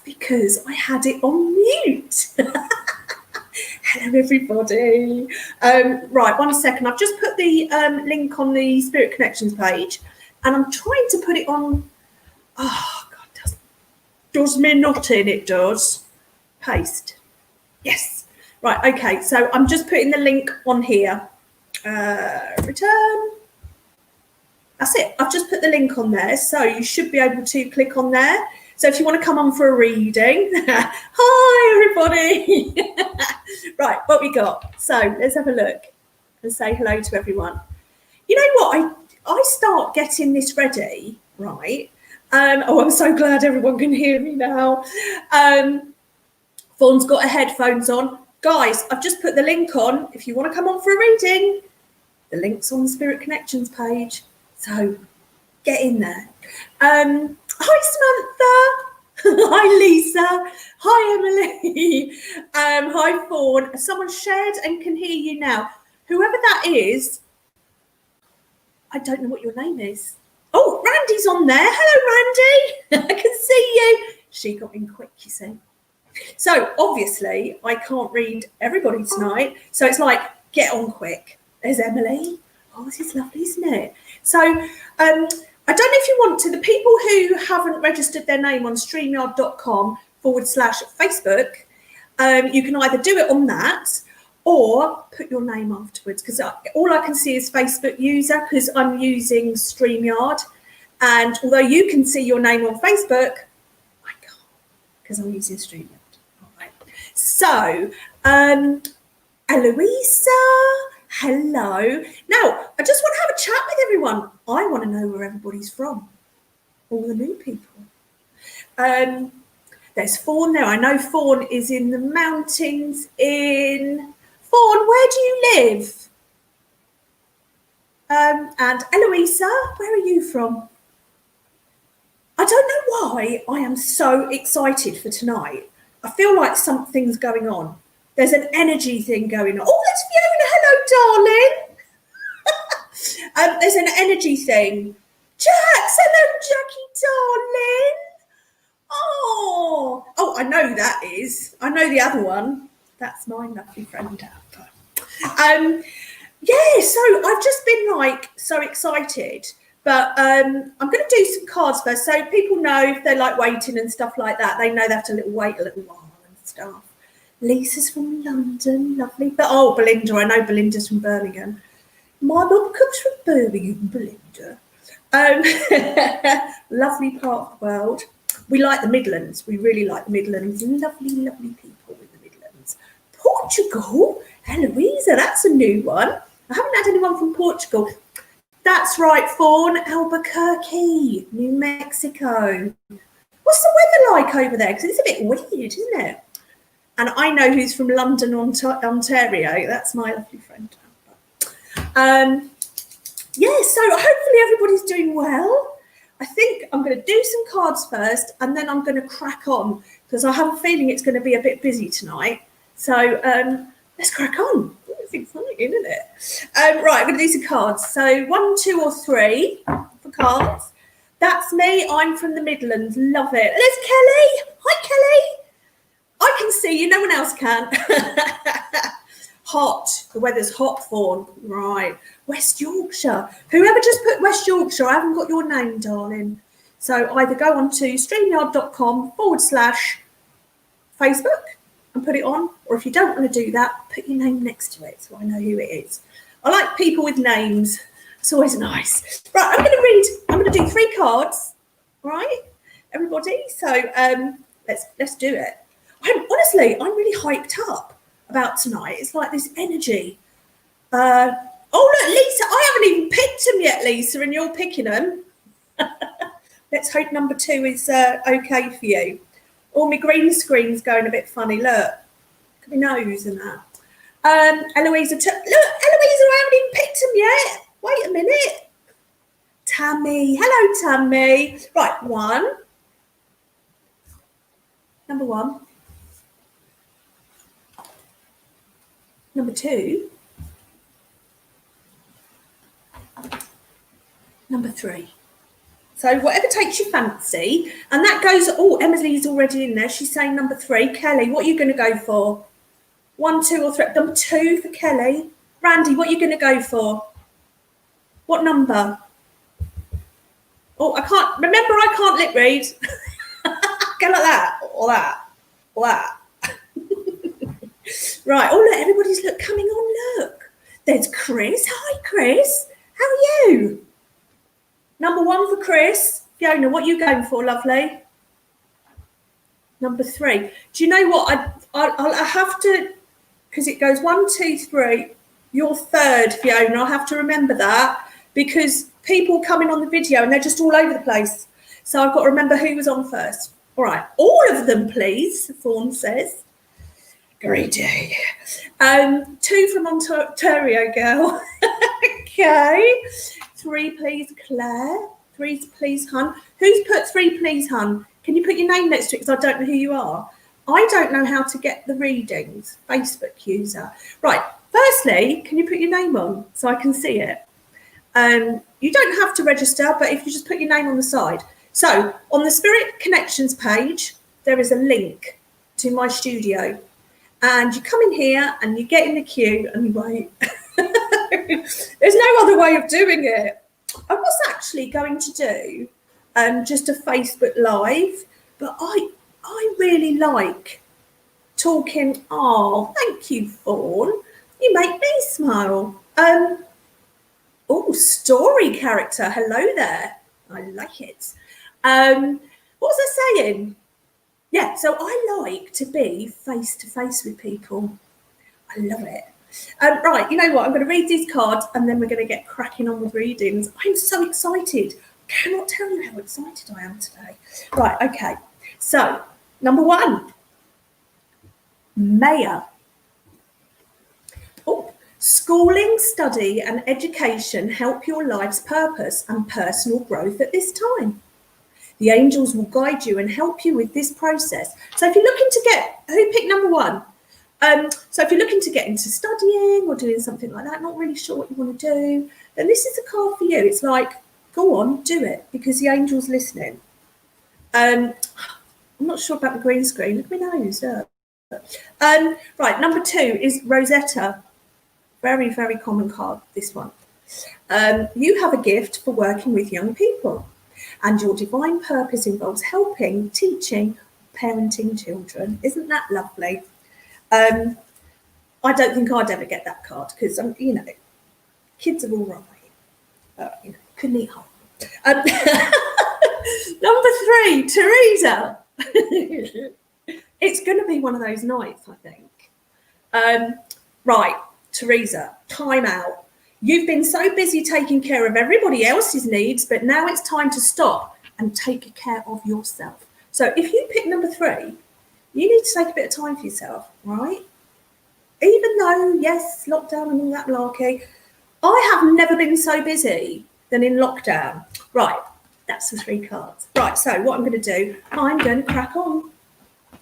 because I had it on mute. Hello, everybody. Right, 1 second. I've just put the link on the Spirit Connections page, and I'm trying to put it on. Oh, God, does me not in, it does. Paste. Yes. Right, okay. So I'm just putting the link on here. Return. That's it. I've just put the link on there, so you should be able to click on there. So if you want to come on for a reading, hi everybody. Right, what we got? So let's have a look and say hello to everyone. You know what? I start getting this ready, right? I'm so glad everyone can hear me now. Fawn's got her headphones on. Guys, I've just put the link on. If you want to come on for a reading, the link's on the Spirit Connections page. So get in there. Hi, Samantha. Hi, Lisa. Hi, Emily. Hi, Fawn. Someone shared and can hear you now. Whoever that is, I don't know what your name is. Oh, Randy's on there. Hello, Randy. I can see you. She got in quick, you see. So obviously, I can't read everybody tonight. So it's like, get on quick. There's Emily. Oh, this is lovely, isn't it? So I don't know if you want to, the people who haven't registered their name on streamyard.com/Facebook, you can either do it on that or put your name afterwards, because all I can see is Facebook user, because I'm using StreamYard. And although you can see your name on Facebook, I can't, because I'm using StreamYard. All right. So, Eloisa. Hello. Now, I just want to have a chat with everyone. I want to know where everybody's from. All the new people. There's Fawn there. I know Fawn is in the mountains in... Fawn, where do you live? And Eloisa, where are you from? I don't know why I am so excited for tonight. I feel like something's going on. There's an energy thing going on. Oh, that's Fiona. Hello, darling. There's an energy thing. Jax, hello, Jackie, darling. Oh, I know that is. I know the other one. That's my lovely friend. Yeah, so I've just been like so excited. But I'm going to do some cards first. So people know if they're like waiting and stuff like that, they know they have to wait a little while and stuff. Lisa's from London, lovely. But oh, Belinda, I know Belinda's from Birmingham. My mum comes from Birmingham, Belinda. Lovely part of the world. We like the Midlands. We really like the Midlands. Lovely, lovely people in the Midlands. Portugal, Eloisa, that's a new one. I haven't had anyone from Portugal. That's right, Fawn, Albuquerque, New Mexico. What's the weather like over there? Because it's a bit weird, isn't it? And I know who's from London, Ontario. That's my lovely friend. Yeah, so hopefully everybody's doing well. I think I'm going to do some cards first, and then I'm going to crack on, because I have a feeling it's going to be a bit busy tonight. So let's crack on. It's exciting, isn't it? Right, I'm going to do some cards. So 1, 2, or 3 for cards. That's me. I'm from the Midlands. Love it. There's Kelly. Hi, Kelly. I can see you. No one else can. Hot. The weather's hot, Fawn. Right. West Yorkshire. Whoever just put West Yorkshire, I haven't got your name, darling. So either go on to streamyard.com/Facebook and put it on, or if you don't want to do that, put your name next to it so I know who it is. I like people with names. It's always nice. Right, I'm going to do 3 cards. Right, everybody. So let's do it. I'm really hyped up about tonight. It's like this energy. Oh, look, Lisa, I haven't even picked them yet, Lisa, and you're picking them. Let's hope number 2 is okay for you. Oh, my green screen's going a bit funny. Look, look at my nose and that. Eloisa, look, Eloisa, I haven't even picked them yet. Wait a minute. Tammy, hello, Tammy. Right, 1. Number 1. Number 2. Number 3. So whatever takes your fancy. And that goes, oh, Emily's already in there. She's saying number 3. Kelly, what are you going to go for? 1, 2 or 3? Number 2 for Kelly. Randy, what are you going to go for? What number? Oh, I can't lip read. Go like that, or that, or that. Right, oh look, everybody's coming on, look. There's Chris. Hi, Chris. How are you? Number 1 for Chris. Fiona, what are you going for, lovely? Number 3. Do you know what? I'll have to, because it goes 1, 2, 3. You're 3rd, Fiona. I'll have to remember that because people come in on the video and they're just all over the place. So I've got to remember who was on first. All right, all of them, please, Fawn says. Greedy. 2 from Ontario, girl. Okay. 3, please, Claire. 3, please, Hun. Who's put 3, please, Hun? Can you put your name next to it because I don't know who you are? I don't know how to get the readings. Facebook user. Right. Firstly, can you put your name on so I can see it? You don't have to register, but if you just put your name on the side. So on the Spirit Connections page, there is a link to my studio. And you come in here and you get in the queue and you wait. There's no other way of doing it. I was actually going to do just a Facebook Live, but I really like talking. Oh, thank you, Fawn. You make me smile. Oh, story character. Hello there. I like it. What was I saying? Yeah, so I like to be face to face with people. I love it. Right, you know what? I'm going to read these cards and then we're going to get cracking on with readings. I'm so excited. I cannot tell you how excited I am today. Right, okay. So, number 1, Maya. Oh, schooling, study and education help your life's purpose and personal growth at this time. The angels will guide you and help you with this process. So if you're looking to get, who picked number 1? So if you're looking to get into studying or doing something like that, not really sure what you want to do, then this is a card for you. It's like, go on, do it, because the angel's listening. I'm not sure about the green screen. Look at my nose. Right, number 2 is Rosetta. Very, very common card, this one. You have a gift for working with young people, and your divine purpose involves helping, teaching, parenting children. Isn't that lovely? I don't think I'd ever get that card because, you know, kids are all right. You know, couldn't eat half. Number 3, Teresa. It's going to be one of those nights, I think. Right, Teresa, time out. You've been so busy taking care of everybody else's needs, but now it's time to stop and take care of yourself. So if you pick number 3, you need to take a bit of time for yourself, right? Even though, yes, lockdown and all that malarkey, I have never been so busy than in lockdown. Right, that's the 3 cards. Right, so what I'm going to do, I'm going to crack on.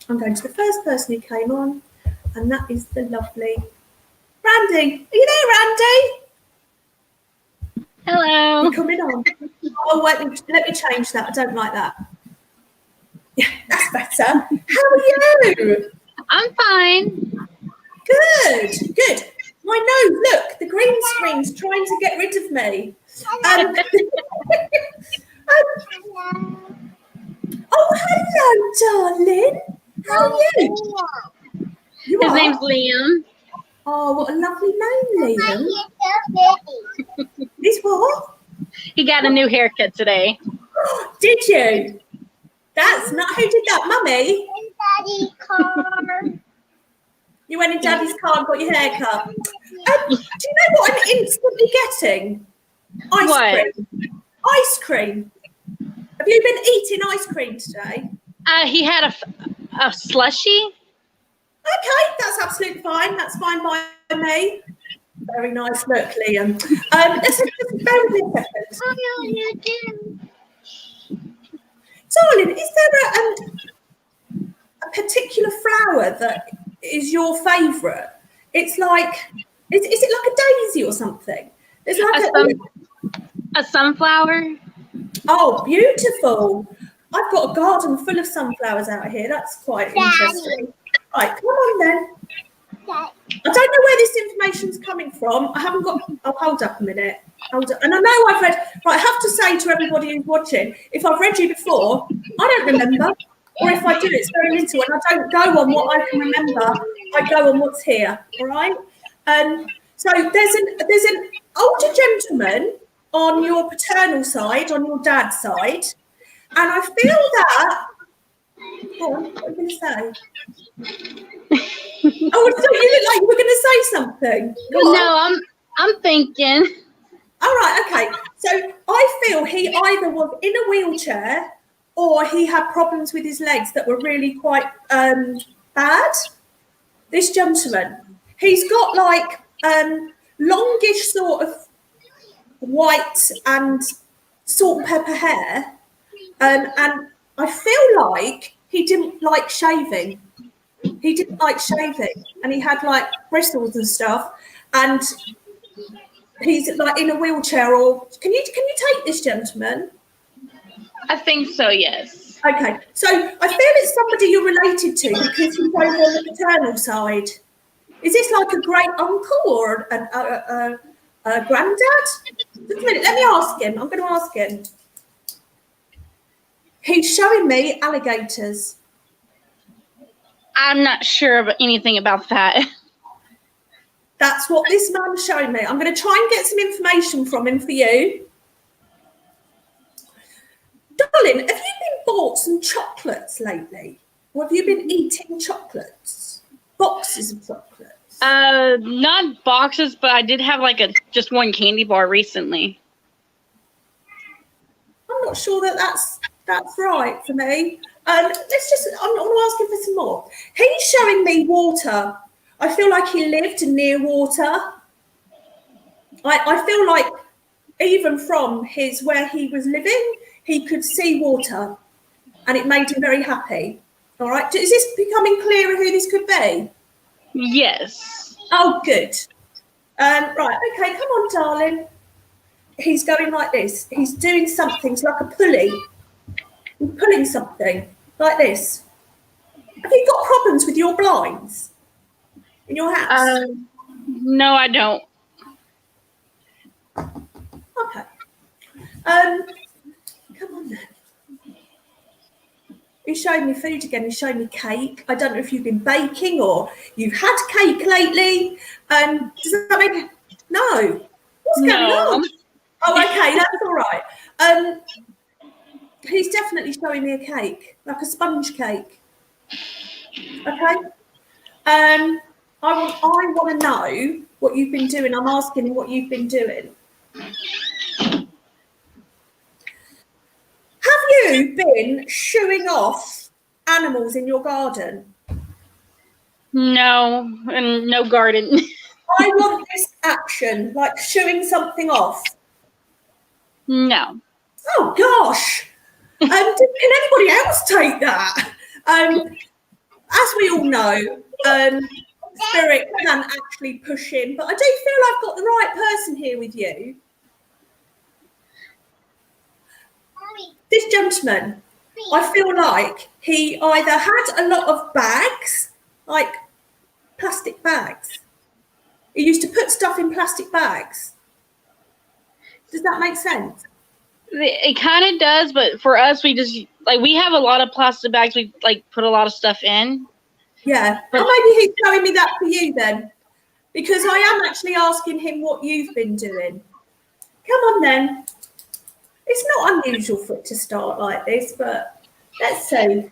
I'm going to the first person who came on, and that is the lovely Randy. Are you there, Randy? Hello. You're coming on. Oh, wait, let me change that. I don't like that. Yeah, that's better. How are you? I'm fine. Good, good. My nose, look, the green screen's trying to get rid of me. Oh, hello, darling. How are you? His name's Liam. Oh, what a lovely name, Liam. This what? He got a new haircut today. Did you? That's not, who did that, Mummy? Daddy's car. You went in Daddy's car and got your hair cut. Do you know what I'm instantly getting? Ice cream. Ice cream. Have you been eating ice cream today? He had a slushie. Okay, that's absolutely fine. That's fine by me. Very nice look, Liam. Let's just bear with me a second. Darling, is there a particular flower that is your favourite? It's like, is it like a daisy or something? There's like a sunflower. Oh, beautiful. I've got a garden full of sunflowers out here. That's quite interesting. Right, come on then. I don't know where this information's coming from. I haven't got. Oh, hold up a minute. Hold up. And I know I've read. Right, I have to say to everybody who's watching, if I've read you before, I don't remember. Or if I do, it's very little, and I don't go on what I can remember. I go on what's here. All right. So there's an older gentleman on your paternal side, on your dad's side, and I feel that. Go on, what are you going to say? Oh, so you look like you were going to say something. No, I'm thinking. All right, okay. So I feel he either was in a wheelchair or he had problems with his legs that were really quite bad. This gentleman, he's got like longish sort of white and salt and pepper hair, and I feel like he didn't like shaving. He didn't like shaving, and he had like bristles and stuff, and he's like in a wheelchair. Or can you take this gentleman? I think so, yes. Okay, so I feel it's somebody you're related to because he's over on the paternal side. Is this like a great uncle or a granddad? Just a minute, let me ask him. I'm going to ask him. He's showing me alligators. I'm not sure of anything about that. That's what this man's showing me. I'm going to try and get some information from him for you. Darling, have you been bought some chocolates lately? Or have you been eating chocolates? Boxes of chocolates? Not boxes, but I did have like just one candy bar recently. I'm not sure that's right for me. I'm going to ask him for some more. He's showing me water. I feel like he lived near water. I feel like even from where he was living, he could see water, and it made him very happy. All right. Is this becoming clearer who this could be? Yes. Oh, good. Right. Okay. Come on, darling. He's going like this. He's doing something. It's like a pulley. He's pulling something like this. Have you got problems with your blinds in your house? No, I don't. Okay. Come on then. He's showing me food again. He's showing me cake. I don't know if you've been baking or you've had cake lately. Does that make no? What's going on? Oh, okay, that's all right. He's definitely showing me a cake, like a sponge cake. Okay. I want to know what you've been doing. I'm asking him what you've been doing. Have you been shooing off animals in your garden? No, and no garden. I want this action, like shooing something off. No. Oh gosh. Can anybody else take that? As we all know, spirit can actually push in, but I do feel I've got the right person here with you. This gentleman, I feel like he either had a lot of bags, like plastic bags. He used to put stuff in plastic bags. Does that make sense? It kind of does, but for us, we just we have a lot of plastic bags. We put a lot of stuff in. Yeah. Well, maybe he's showing me that for you then, because I am actually asking him what you've been doing. Come on then. It's not unusual for it to start like this, but let's see.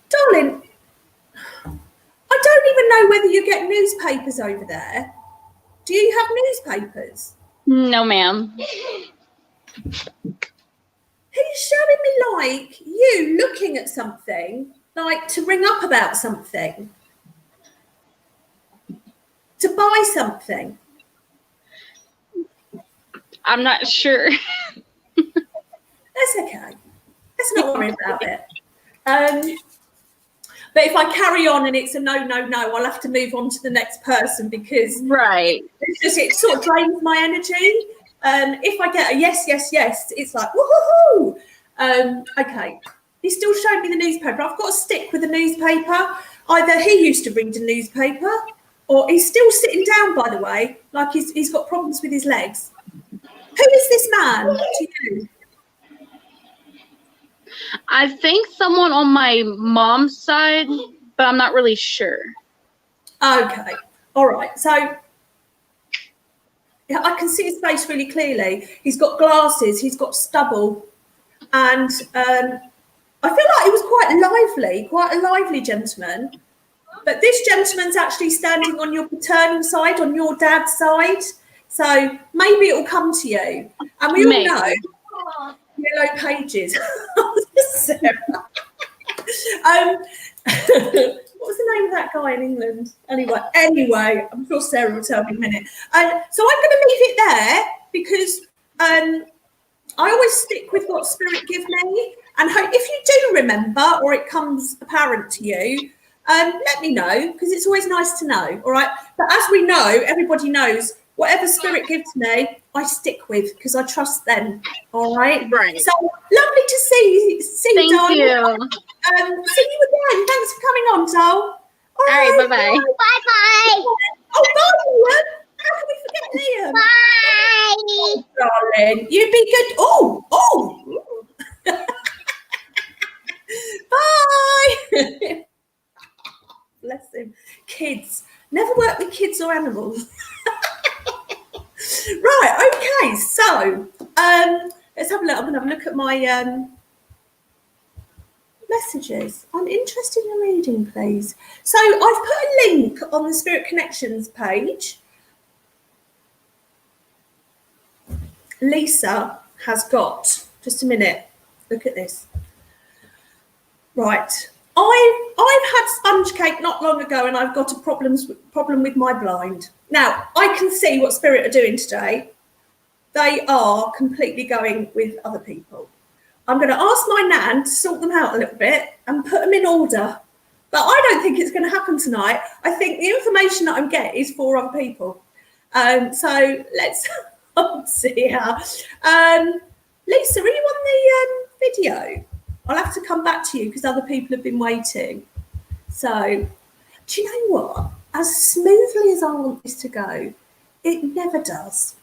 Darling, I don't even know whether you get newspapers over there. Do you have newspapers? No, ma'am. He's showing me like you looking at something, like to ring up about something, to buy something. I'm not sure. That's okay. Let's not worry about it. But if I carry on and it's a no, I'll have to move on to the next person because Right. it sort of drains my energy. If I get a yes, it's like, woohoo! Okay. He still showed me the newspaper. I've got to stick with the newspaper. Either he used to read a newspaper, or he's still sitting down, by the way, like he's got problems with his legs. Who is this man to you? I think someone on my mom's side, but I'm not really sure. Okay. All right. So I can see his face really clearly. He's got glasses. He's got stubble. And I feel like he was quite a lively gentleman. But this gentleman's actually standing on your paternal side, on your dad's side. So maybe it will come to you. And we all know Yellow Pages. Sarah. What was the name of that guy in England? Anyway, I'm sure Sarah will tell me in a minute. So I'm going to leave it there because I always stick with what Spirit give me. And if you do remember or it comes apparent to you, let me know because it's always nice to know. All right. But as we know, everybody knows whatever Spirit gives me, I stick with because I trust them. All right. Right. So lovely to see you, darling. Thank you. See you again. Thanks for coming on, Dol. All right. Bye-bye. Bye-bye. Oh, bye, Liam. How can we forget Liam? Bye. Oh, darling, you be good. Oh. Bye. Bless him. Kids. Never work with kids or animals. Right, okay. So, let's have a look. I'm going to have a look at my messages. I'm interested in reading, please. So, I've put a link on the Spirit Connections page. Lisa has got, just a minute, look at this. Right, I've had sponge cake not long ago and I've got a problem with my blind. Now, I can see what Spirit are doing today. They are completely going with other people. I'm going to ask my nan to sort them out a little bit and put them in order. But I don't think it's going to happen tonight. I think the information that I'm getting is for other people. So let's see her. Lisa, are you on the video? I'll have to come back to you because other people have been waiting. So, do you know what? As smoothly as I want this to go, it never does.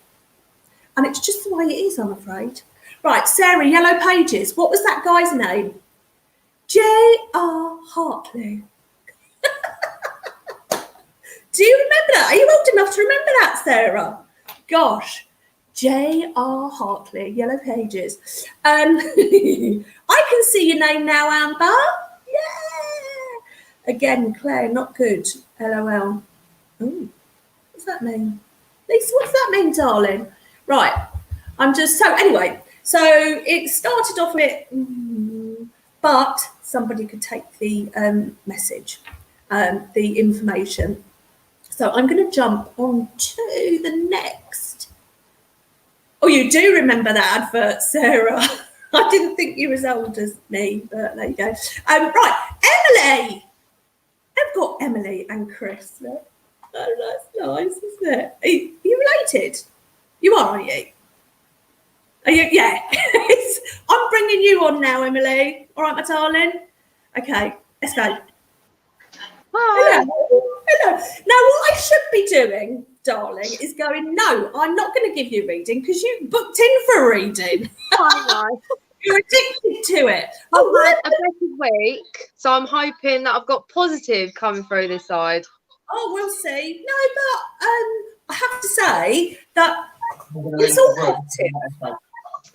And it's just the way it is, I'm afraid. Right, Sarah, Yellow Pages. What was that guy's name? J.R. Hartley. Do you remember that? Are you old enough to remember that, Sarah? Gosh. J.R. Hartley, Yellow Pages. I can see your name now, Amber. Yeah. Again, Claire, not good. LOL. Ooh, what's that mean? Lisa, what's that mean, darling? Right. Anyway, so it started off with, but somebody could take the message, the information. So I'm going to jump on to the next. Oh, you do remember that advert, Sarah. I didn't think you were as old as me, but there you go. Right, Emily. I've got Emily and Chris. Look. Oh, that's nice, isn't it? Are you related? You are, aren't you? Are you? Yeah. I'm bringing you on now, Emily. All right, my darling. Okay, let's go. Hi. Hello. Now, what I should be doing, darling, is going, no, I'm not going to give you a reading because you booked in for a reading. You're addicted to it. I've had a better week, so I'm hoping that I've got positive coming through this side. Oh, we'll see. No, but I have to say that it's all positive.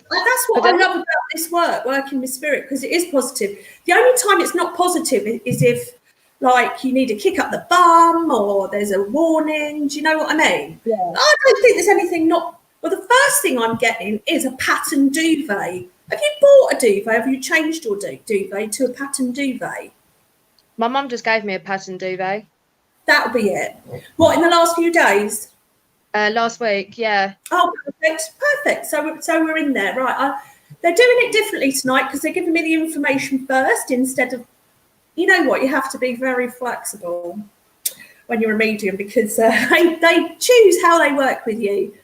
That's what I love about this working with Spirit, because it is positive. The only time it's not positive is if, like, you need a kick up the bum or there's a warning. Do you know what I mean? Yeah. I don't think there's anything not. Well, the first thing I'm getting is a pattern duvet. Have you bought a duvet? Have you changed your duvet to a pattern duvet? My mum just gave me a pattern duvet. That'll be it. What, in the last few days? Last week, yeah. Oh, perfect. So we're in there, right? They're doing it differently tonight because they're giving me the information first instead of. You know what? You have to be very flexible when you're a medium because they choose how they work with you.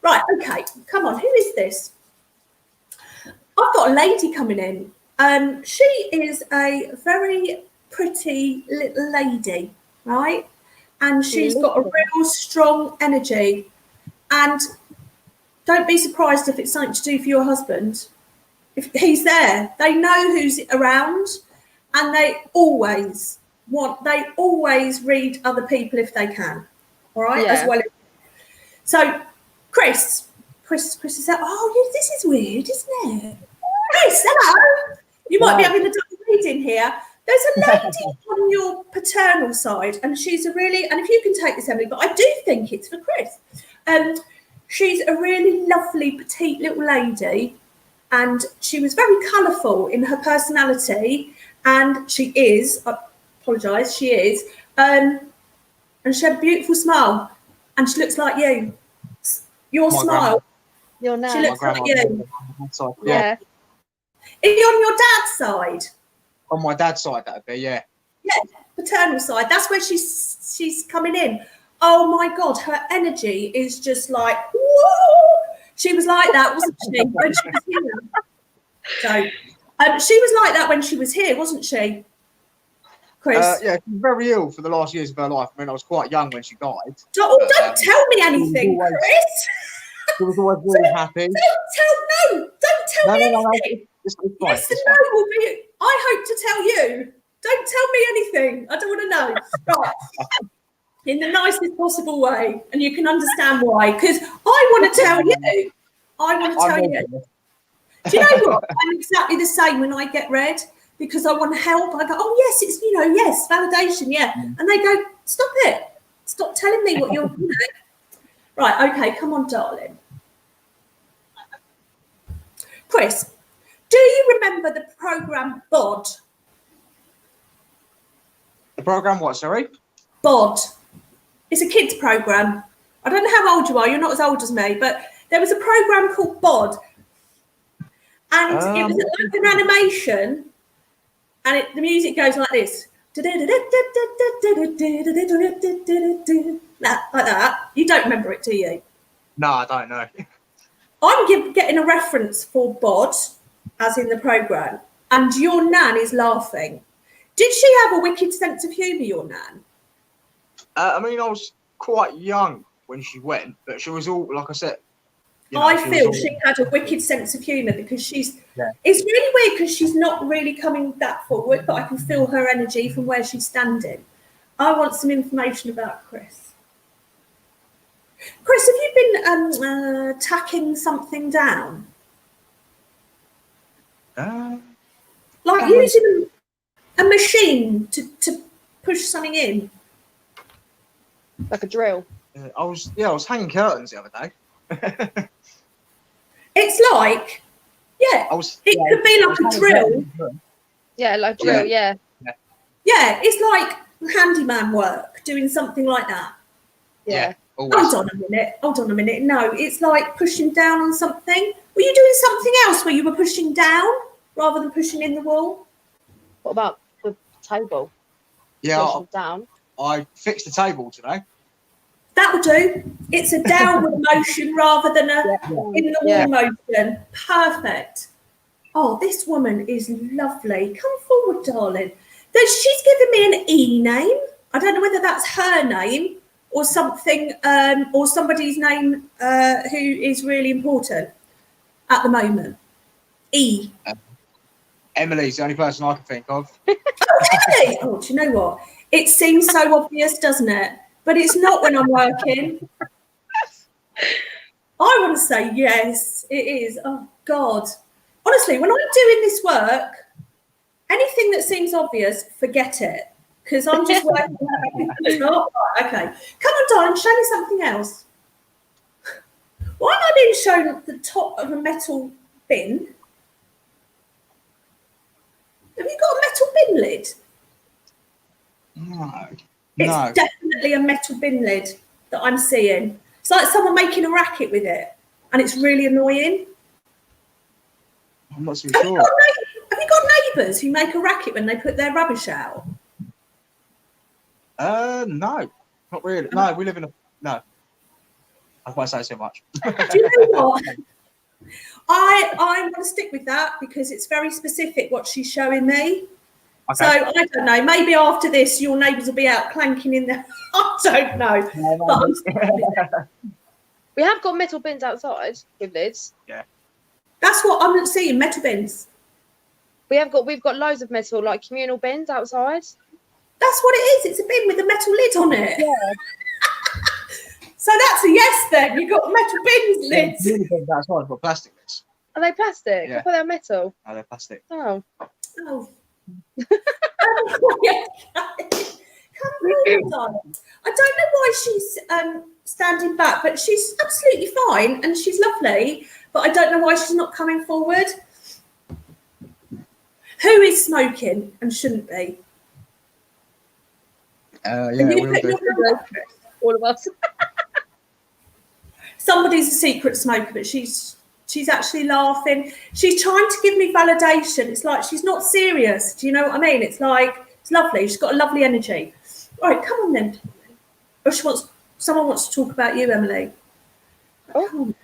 Right, okay, come on, who is this? I've got a lady coming in. She is a very pretty little lady, right? And she's got a real strong energy. And don't be surprised if it's something to do for your husband. If he's there, they know who's around, and they always read other people if they can. All right, as well. So, Chris is like, oh, this is weird, isn't it? Chris, hello. You might be having a double reading here. There's a lady on your paternal side, and she's and if you can take this, Emily, but I do think it's for Chris. She's a really lovely, petite little lady, and she was very colourful in her personality, and she is, I apologise, she is, and she had a beautiful smile, and she looks like you. Your smile. Your nan. She looks like you. Yeah. Is he on your dad's side? On my dad's side, that'd be, yeah. Yeah, paternal side. That's where she's coming in. Oh my God, her energy is just like, whoa! She was like that, wasn't she, when she was here? So, she was like that when she was here, wasn't she, Chris? Yeah, she was very ill for the last years of her life. I mean, I was quite young when she died. Don't tell me anything, Chris. She was always really happy. Don't tell me anything. No. It's fine. Yes and no will be. I hope to tell you. Don't tell me anything. I don't want to know. Right. In the nicest possible way, and you can understand why. Because I want to tell you. I want to tell you. Do you know what? I'm exactly the same when I get read, because I want to help. I go, oh yes, it's yes, validation, yeah. And they go, stop it. Stop telling me what you're. Right. Okay. Come on, darling. Chris, do you remember the programme BOD? The programme what, sorry? BOD. It's a kids' programme. I don't know how old you are. You're not as old as me, but there was a programme called BOD. And it was like an animation, and the music goes like this. Like that. You don't remember it, do you? No, I don't know. I'm getting a reference for BOD, as in the programme, and your nan is laughing. Did she have a wicked sense of humour, your nan? I mean, I was quite young when she went, but she was all, like I said. I feel she had a wicked sense of humour, because she's. Yeah. It's really weird because she's not really coming that forward, but I can feel her energy from where she's standing. I want some information about Chris. Chris, have you been tacking something down? Like using a machine to push something in? Like a drill? I was hanging curtains the other day. It's like, it could be like a drill. Yeah, like a drill, yeah. Yeah, it's like handyman work, doing something like that. Yeah. Hold on a minute. No, it's like pushing down on something. Were you doing something else where you were pushing down rather than pushing in the wall? What about the table? Yeah, pushing down. I fixed the table today. That will do. It's a downward motion rather than a in the wall motion. Perfect. Oh, this woman is lovely. Come forward, darling. She's given me an E name. I don't know whether that's her name or something, or somebody's name who is really important at the moment. E. Emily's the only person I can think of. Oh, really? Oh, do you know what? It seems so obvious, doesn't it? But it's not when I'm working. I want to say yes, it is. Oh, God. Honestly, when I'm doing this work, anything that seems obvious, forget it. Because I'm just working. Okay. Come on, darling, show me something else. Why am I being shown the top of a metal bin? Have you got a metal bin lid? No. It's definitely a metal bin lid that I'm seeing. It's like someone making a racket with it, and it's really annoying. I'm not so sure. Have you got neighbours who make a racket when they put their rubbish out? No, not really. No, we live in a. No. I won't say so much. Do you know what? I want to stick with that because it's very specific what she's showing me. Okay. So I don't know. Maybe after this, your neighbours will be out clanking in there. I don't know. But I'm sticking with it. We have got metal bins outside with lids. That's what I'm seeing. Metal bins. We've got loads of metal, like communal bins outside. That's what it is. It's a bin with a metal lid on it. Yeah. So that's a yes then. You've got metal bins lids. That's right, but plastic lids. Are they plastic? Yeah. I thought they were metal. No, they're plastic. Oh. Oh. Yeah. Come on, darling. I don't know why she's standing back, but she's absolutely fine and she's lovely. But I don't know why she's not coming forward. Who is smoking and shouldn't be? Yeah, Can you we'll put do. your hand up? All of us. Somebody's a secret smoker, but she's actually laughing. She's trying to give me validation. It's like she's not serious. Do you know what I mean? It's like it's lovely. She's got a lovely energy. All right, come on then. Or someone wants to talk about you, Emily. Oh. Come on.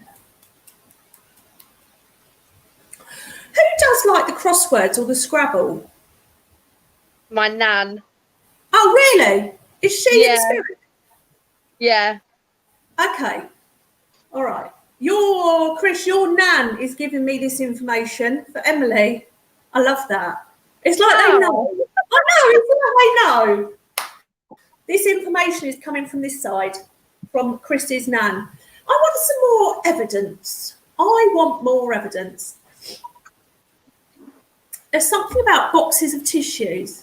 Who does like the crosswords or the Scrabble? My nan. Oh, really? Is she in Yeah. spirit? Yeah. Okay. All right. Chris, your nan is giving me this information for Emily. I love that. It's like they know. I know, it's like they know. This information is coming from this side, from Chris's nan. I want some more evidence. I want more evidence. There's something about boxes of tissues.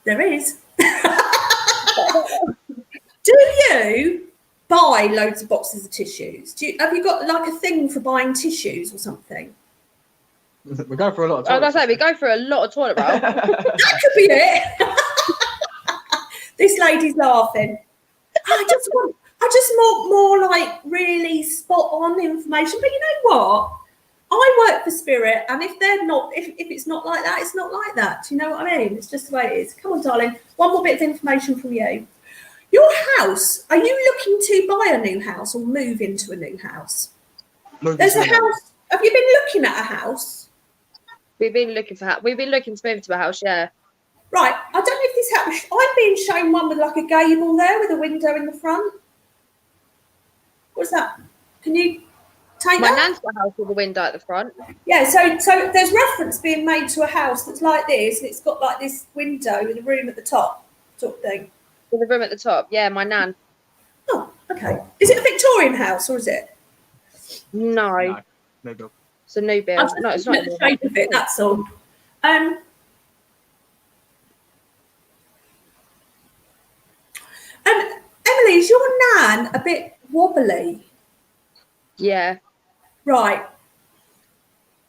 There is. Do you buy loads of boxes of tissues? Have you got like a thing for buying tissues or something? We go for a lot of I was toilet. gonna say we go for a lot of toilet roll. That could be it. This lady's laughing. I just want more like really spot on information. But you know what? I work for Spirit, and if it's not like that, it's not like that. Do you know what I mean? It's just the way it is. Come on, darling. One more bit of information from you. Your house, are you looking to buy a new house or move into a new house? There's a house. Have you been looking at a house? We've been looking to move to a house, yeah. Right. I don't know if this happens. I'm being shown one with like a gable there with a window in the front. What's that? Can you take My that? nan's got a house with a window at the front. Yeah, so there's reference being made to a house that's like this, and it's got like this window with a room at the top, sort of thing. With a room at the top, yeah, my nan. Oh, okay. Is it a Victorian house or is it? No. No go. It's a new build. I'm just No, it's looking not. at the shape of it, that's all. Emily, is your nan a bit wobbly? Yeah. Right.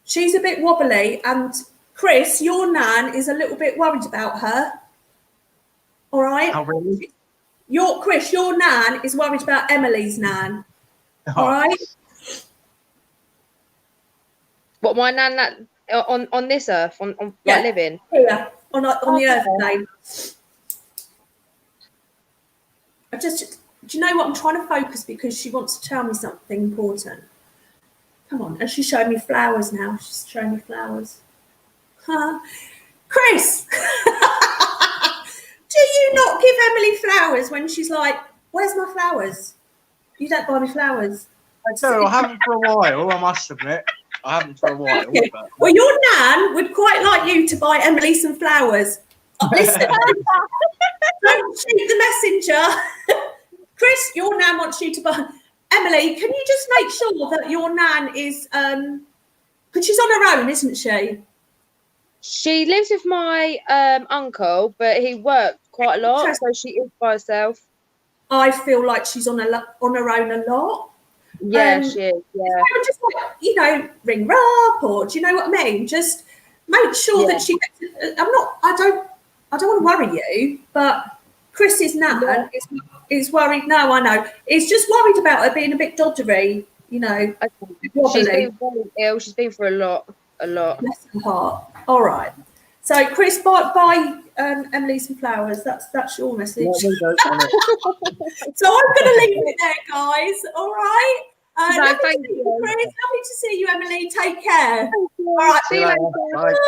She's a bit wobbly, and Chris, your nan is a little bit worried about her. All right? Oh, really? Chris, your nan is worried about Emily's nan. All right? What, my nan that on this earth, on Yeah. like living? Here, on the earth plane. Do you know what? I'm trying to focus because she wants to tell me something important. Come on. And she's showing me flowers now. She's showing me flowers. Huh? Chris! Do you not give Emily flowers when she's like, where's my flowers? You don't buy me flowers. So I haven't for a while, I must admit. I haven't for a while. Okay. But... Well, your nan would quite like you to buy Emily some flowers. Listen, don't shoot the messenger. Chris, your nan wants you to buy. Emily, can you just make sure that your nan is, because she's on her own, isn't she? She lives with my uncle, but he works quite a lot, so she is by herself. I feel like she's on her own a lot. Yeah, she is. Yeah. I would just like, ring her up, or do you know what I mean? Just make sure that she. I don't want to worry you, but Chris's nan is worried. No, I know. Is just worried about her being a bit doddery. She's been very ill. She's been for a lot. Bless her heart. All right. So, Chris, buy Emily some flowers. That's your message. Yeah, we don't want it. So I'm going to leave it there, guys. All right. No, Lovely to thank see you, you. Chris. Lovely to see you, Emily. Take care. All right. See you later. Bye. See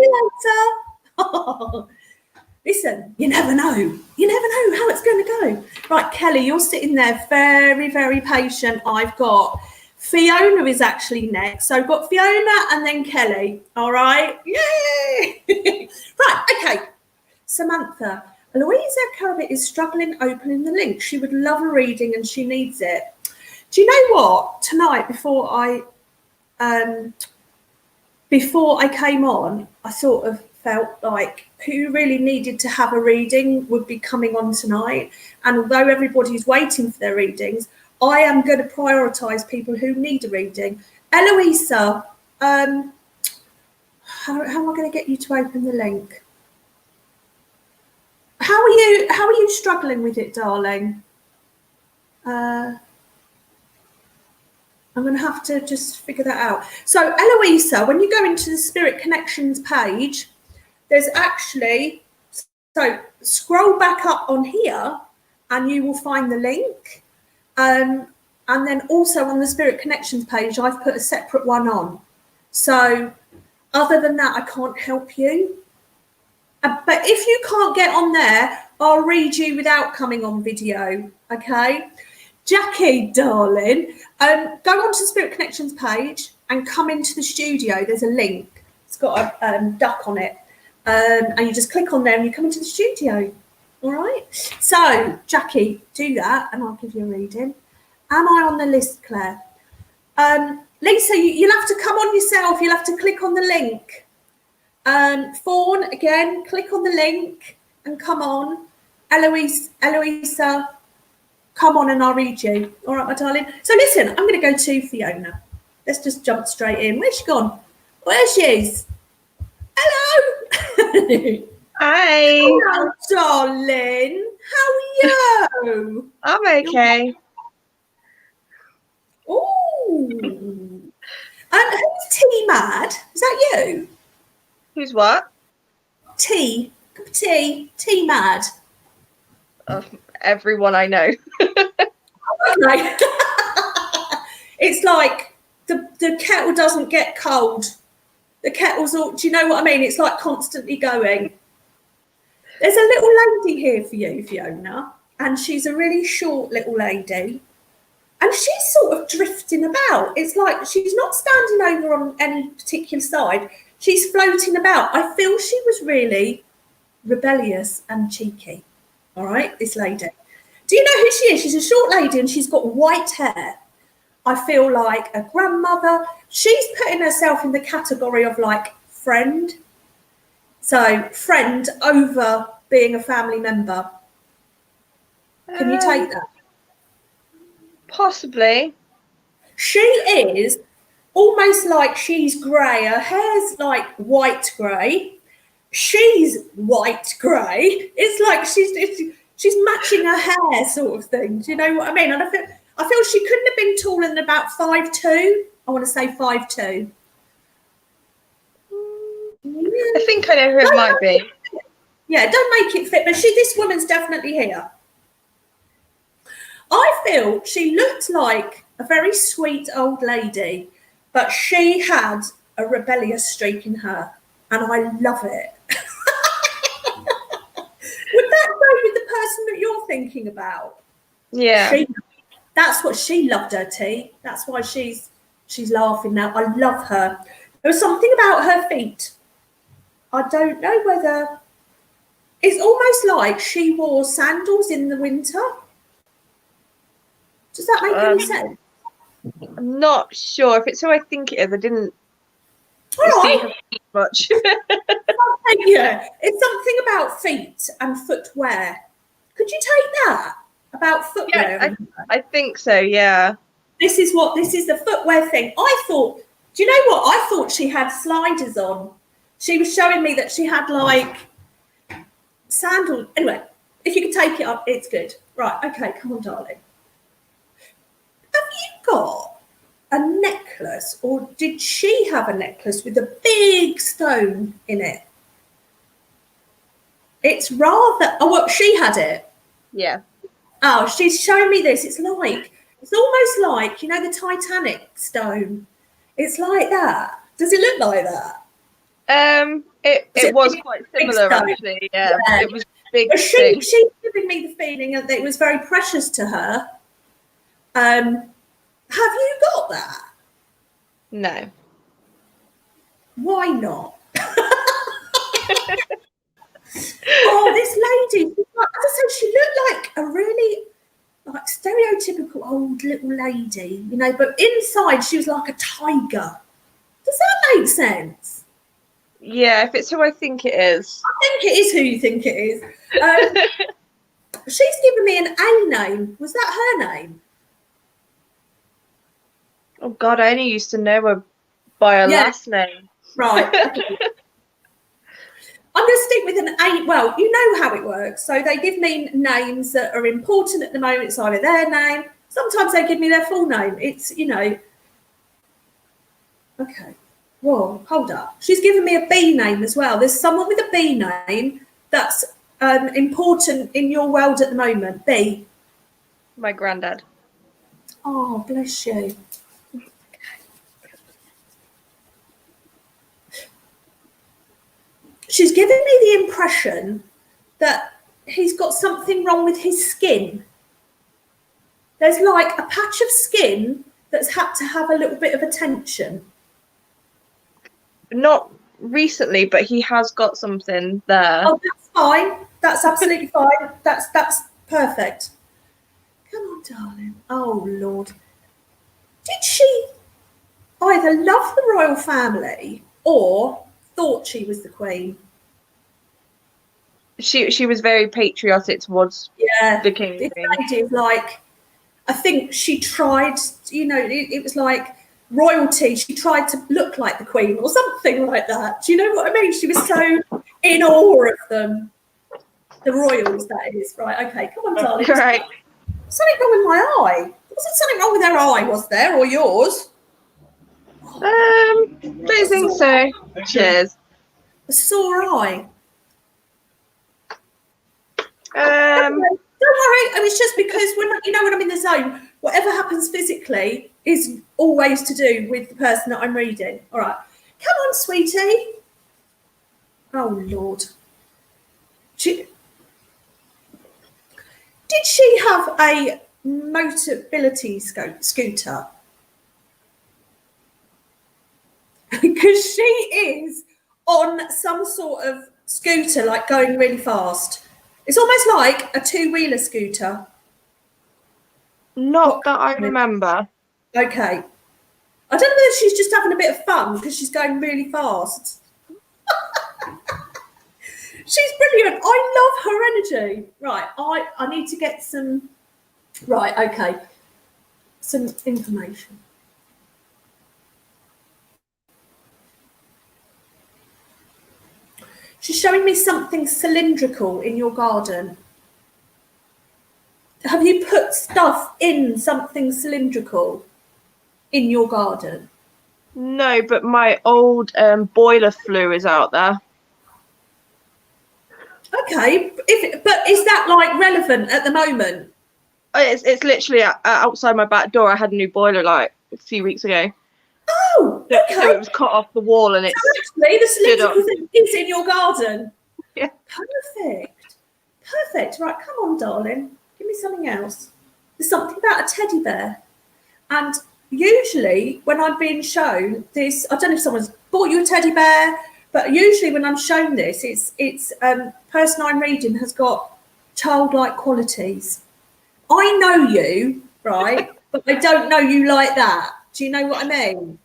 you later. Listen, you never know. You never know how it's going to go. Right, Kelly, you're sitting there very, very patient. I've got Fiona is actually next. So I've got Fiona and then Kelly. All right. Yay. Right, okay. Samantha, Louisa Carabit is struggling opening the link. She would love a reading and she needs it. Do you know what? Tonight, before I came on, I sort of felt like who really needed to have a reading would be coming on tonight. And although everybody's waiting for their readings, I am going to prioritise people who need a reading. Eloisa, how am I going to get you to open the link? How are you struggling with it, darling? I'm going to have to just figure that out. So, Eloisa, when you go into the Spirit Connections page, there's actually, so scroll back up on here and you will find the link. And then also on the Spirit Connections page, I've put a separate one on. So other than that, I can't help you. But if you can't get on there, I'll read you without coming on video, okay? Jackie, darling, go onto the Spirit Connections page and come into the studio. There's a link. It's got a duck on it. And you just click on there and you come into the studio. All right? So, Jackie, do that and I'll give you a reading. Am I on the list, Claire? Lisa, you'll have to come on yourself. You'll have to click on the link. Fawn, again, click on the link and come on. Eloisa, come on and I'll read you. All right, my darling. So listen, I'm going to go to Fiona. Let's just jump straight in. Where's she gone? Where she is? Hello. Hi. Hello, darling. How are you? I'm okay. Oh. Who's T Mad? Is that you? Who's what? T. T Mad. Everyone I know. Okay. It's like the kettle doesn't get cold. The kettle's all, do you know what I mean? It's like constantly going. There's a little lady here for you, Fiona, and she's a really short little lady. And she's sort of drifting about. It's like she's not standing over on any particular side. She's floating about. I feel she was really rebellious and cheeky. All right, this lady. Do you know who she is? She's a short lady and she's got white hair. I feel like a grandmother. She's putting herself in the category of like friend. So friend over being a family member. Can you take that? Possibly. She is almost like she's grey. Her hair's like white grey. She's white grey. It's like she's matching her hair, sort of thing. Do you know what I mean? And I feel she couldn't have been taller than about 5'2". I want to say 5'2". I think I know who it might be. Yeah, don't make it fit. But this woman's definitely here. I feel she looked like a very sweet old lady, but she had a rebellious streak in her, and I love it. Would that go with the person that you're thinking about? Yeah. That's what she loved her tea. That's why she's laughing now. I love her. There was something about her feet. I don't know whether it's almost like she wore sandals in the winter. Does that make any sense? I'm not sure if it's who I think it is. I didn't All see right. her feet much. Yeah, it's something about feet and footwear. Could you take that about footwear? Yeah, I think so, yeah. This is the footwear thing. I thought, do you know what? I thought she had sliders on. She was showing me that she had like sandals. Anyway, if you could take it up, it's good. Right, okay, come on, darling. Have you got a necklace, or did she have a necklace with a big stone in it? It's rather. Oh, what she had it. Yeah. Oh, she's showing me this. It's almost like the Titanic stone. It's like that. Does it look like that? It was quite similar stone? actually. Yeah. Yeah. It was a big But thing. she's giving me the feeling that it was very precious to her. Have you got that? No. Why not? Oh, this lady, as I said, she looked like a really stereotypical old little lady, but inside she was like a tiger. Does that make sense? Yeah, if it's who I think it is. I think it is who you think it is. She's given me an A name. Was that her name? Oh God, I only used to know her by her last name. Right. Okay. I'm going to stick with an A. Well, you know how it works. So they give me names that are important at the moment. It's either their name. Sometimes they give me their full name. It's, Okay. Whoa, hold up. She's given me a B name as well. There's someone with a B name that's important in your world at the moment. B. My granddad. Oh, bless you. She's giving me the impression that he's got something wrong with his skin. There's like a patch of skin that's had to have a little bit of attention. Not recently, but he has got something there. Oh, that's fine. That's absolutely fine. That's perfect. Come on, darling. Oh, Lord. Did she either love the royal family or thought she was the Queen? She was very patriotic towards the king. This lady is like, I think she tried, it was like royalty. She tried to look like the Queen or something like that. Do you know what I mean? She was so in awe of them. The royals, that is. Right, okay, come on, darling. Right. Something wrong with my eye. There wasn't something wrong with her eye, was there, or yours? Don't think so. Cheers. A sore eye. Um, Don't worry. It's just because when I'm in the zone, whatever happens physically is always to do with the person that I'm reading. All right. Come on, sweetie. Oh, Lord. Did she have a mobility scooter? Because she is on some sort of scooter, like going really fast. It's almost like a two-wheeler scooter. not that I remember. Okay. I don't know whether she's just having a bit of fun because she's going really fast. She's brilliant. I love her energy. Right, I need to get some... Right, okay. Some information. She's showing me something cylindrical in your garden. Have you put stuff in something cylindrical in your garden? No, but my old boiler flue is out there. Okay, but is that like relevant at the moment? It's literally outside my back door. I had a new boiler like a few weeks ago. Oh, okay. So it was cut off the wall and it's... So actually, the cylindrical thing is in your garden. Yeah. Perfect. Perfect. Right, come on, darling. Give me something else. There's something about a teddy bear. And usually when I'm being shown this, I don't know if someone's bought you a teddy bear, but usually when I'm shown this, it's person I'm reading has got childlike qualities. I know you, right? But I don't know you like that. Do you know what I mean?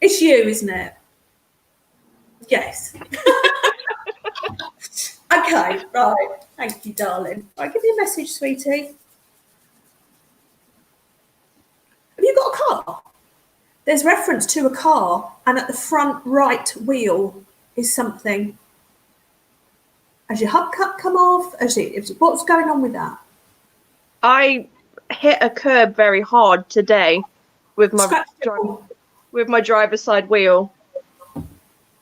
It's you, isn't it? Yes. Okay, right. Thank you, darling. I'll give you a message, sweetie. Have you got a car? There's reference to a car, and at the front right wheel is something. Has your hubcap come off? What's going on with that? I hit a curb very hard today with my driver's side wheel.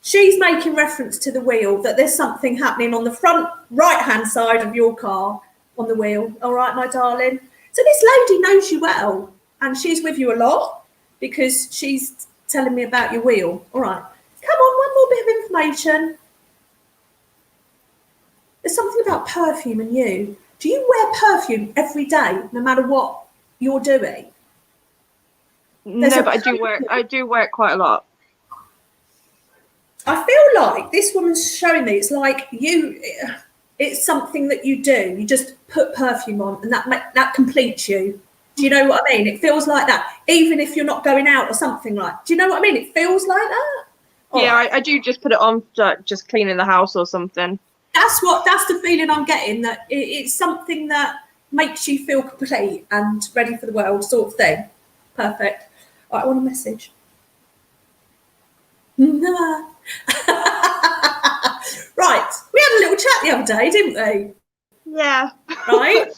she's making reference to the wheel, that there's something happening on the front right-hand side of your car on the wheel. All right, my darling. So this lady knows you well, and she's with you a lot because she's telling me about your wheel. All right. Come on, one more bit of information. There's something about perfume and you. Do you wear perfume every day, no matter what you're doing? No, but I do wear it quite a lot. I feel like this woman's showing me it's like it's something that you do. You just put perfume on and that completes you. Do you know what I mean? It feels like that, even if you're not going out or something like. Do you know what I mean? It feels like that. Yeah, I do just put it on, just cleaning the house or something. That's the feeling I'm getting, that it's something that makes you feel complete and ready for the world, sort of thing. Perfect. All right, I want a message. Nah. Right, we had a little chat the other day, didn't we? Yeah. Right.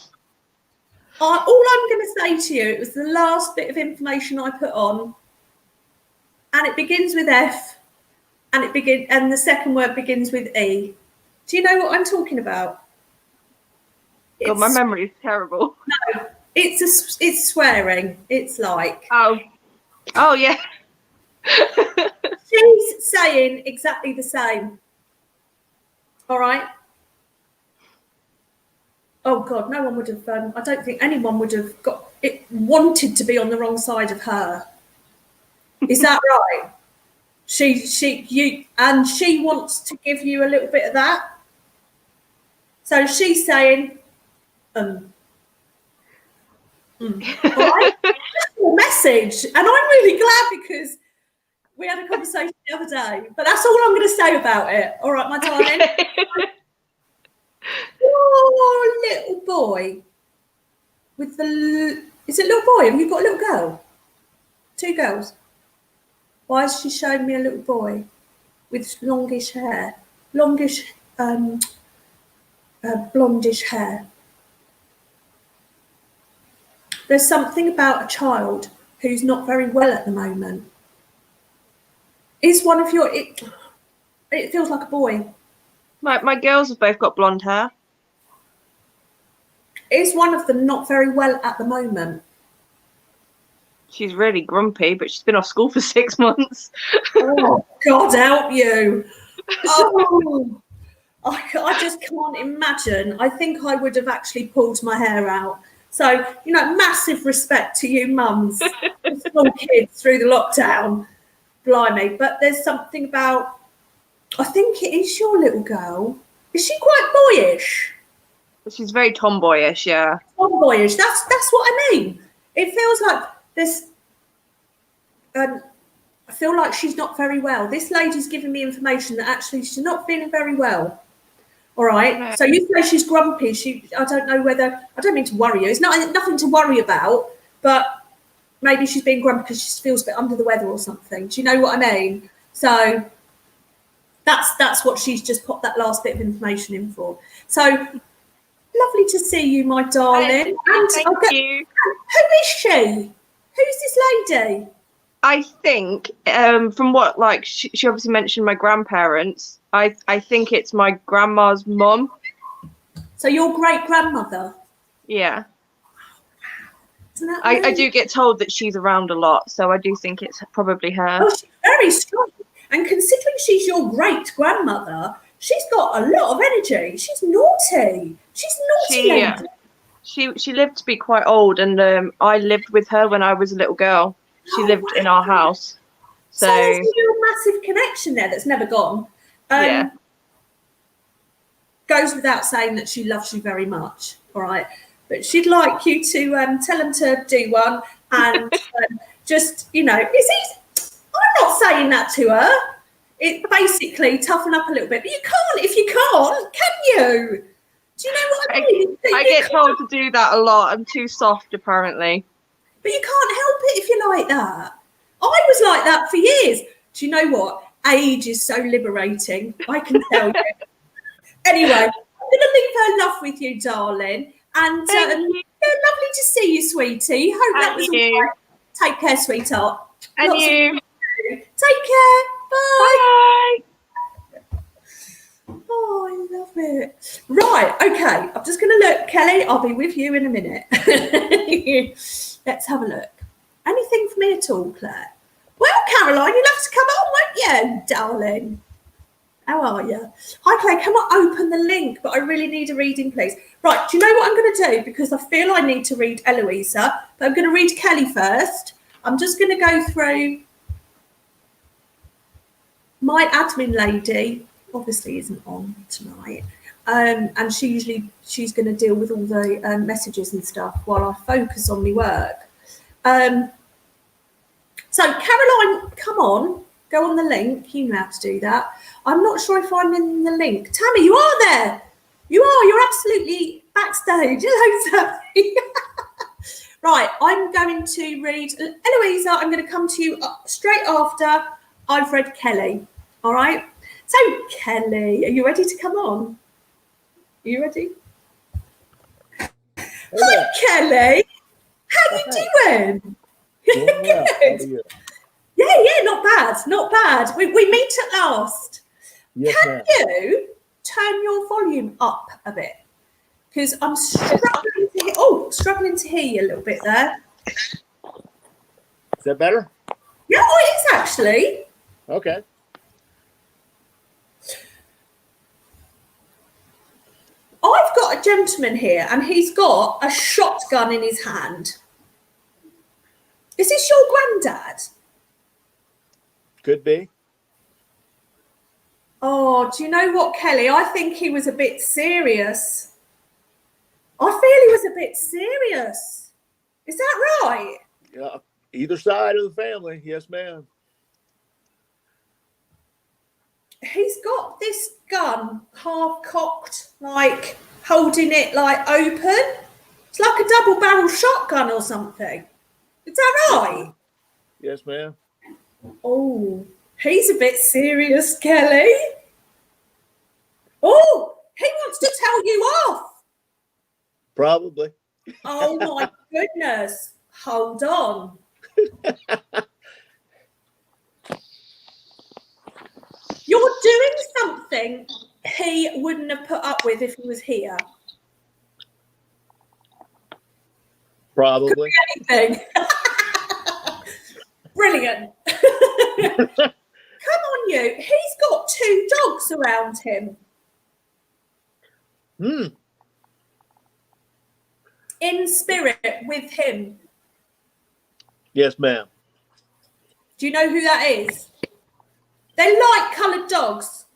All I'm going to say to you, it was the last bit of information I put on, and it begins with F, and the second word begins with E. Do you know what I'm talking about? God, my memory is terrible. No, it's swearing. It's like. Oh yeah. She's saying exactly the same. All right. Oh God, no one would have. I don't think anyone would have wanted to be on the wrong side of her. Is that right? She wants to give you a little bit of that. So she's saying, All right, message, and I'm really glad because we had a conversation the other day. But that's all I'm going to say about it. All right, my darling. Oh, little boy with is it a little boy? Have you got a little girl? Two girls. Why is she showing me a little boy with longish hair, blondish hair? There's something about a child who's not very well at the moment. Is one of your? It feels like a boy. My girls have both got blonde hair. Is one of them not very well at the moment? She's really grumpy, but she's been off school for 6 months. Oh, God help you. Oh, I just can't imagine. I think I would have actually pulled my hair out. So, massive respect to you mums, small kids through the lockdown. Blimey. But there's something about, I think it is your little girl. Is she quite boyish? She's very tomboyish, yeah. Tomboyish. That's what I mean. It feels like this. I feel like she's not very well. This lady's giving me information that actually she's not feeling very well. All right. No. So you say she's grumpy. I don't know whether. I don't mean to worry you. It's nothing to worry about. But maybe she's being grumpy because she feels a bit under the weather or something. Do you know what I mean? So that's what she's just popped that last bit of information in for. So lovely to see you, my darling. Thank you. Who is she? Who's this lady? I think from what she obviously mentioned my grandparents. I think it's my grandma's mum. So your great grandmother? Yeah. I do get told that she's around a lot, so I do think it's probably her. Oh, she's very strong. And considering she's your great grandmother, she's got a lot of energy. She's naughty. She's naughty. She lived to be quite old, and I lived with her when I was a little girl. She lived in our house. So there's a massive connection there that's never gone. Yeah. Goes without saying that she loves you very much. All right. But she'd like you to tell them to do one and just, it's easy. I'm not saying that to her. It basically toughen up a little bit. But you can't if you can't, can you? Do you know what I mean? I get told to do that a lot. I'm too soft, apparently. But you can't help it if you're like that. I was like that for years. Do you know what? Age is so liberating. I can tell you. Anyway, I'm going to leave her love with you, darling. And lovely to see you, sweetie. Hope that was all right. Take care, sweetheart. And you. Take care. Bye. Bye. Oh, I love it. Right, okay. I'm just going to look. Kelly, I'll be with you in a minute. Let's have a look. Anything for me at all, Claire? Well, Caroline, you'll have to come on, won't you, darling? How are you? Hi, Claire. Can I open the link? But I really need a reading, please. Right, do you know what I'm going to do? Because I feel I need to read Eloisa, but I'm going to read Kelly first. I'm just going to go through. My admin lady obviously isn't on tonight, and she's going to deal with all the messages and stuff while I focus on my work. So Caroline, come on, go on the link. You know how to do that. I'm not sure if I'm in the link. Tammy, you are there. You are. You're absolutely backstage. Hello, Tammy. Right, I'm going to read Eloisa. I'm going to come to you straight after I've read Kelly. All right. So, Kelly, are you ready to come on? Are you ready? Hi, Kelly. How you doing? Well, Good. Yeah, not bad. Not bad. We meet at last. yes, Can you turn your volume up a bit? Because I'm struggling to hear you a little bit there. Is that better? Yeah, it is actually. Okay. I've got a gentleman here and he's got a shotgun in his hand. Is this your granddad? Could be. Oh, do you know what, Kelly? I think he was a bit serious. I feel he was a bit serious. Is that right? Yeah. Either side of the family. Yes, ma'am. He's got this gun half cocked, like holding it like open. It's like a double barrel shotgun or something. Is that right? Yes, ma'am. Oh, he's a bit serious, Kelly. Oh, he wants to tell you off. Probably. Oh my goodness. Hold on. You're doing something he wouldn't have put up with if he was here. Probably. Anything. Brilliant. Come on, you. He's got 2 dogs around him. In spirit with him. Yes, ma'am. Do you know who that is? They're light coloured dogs.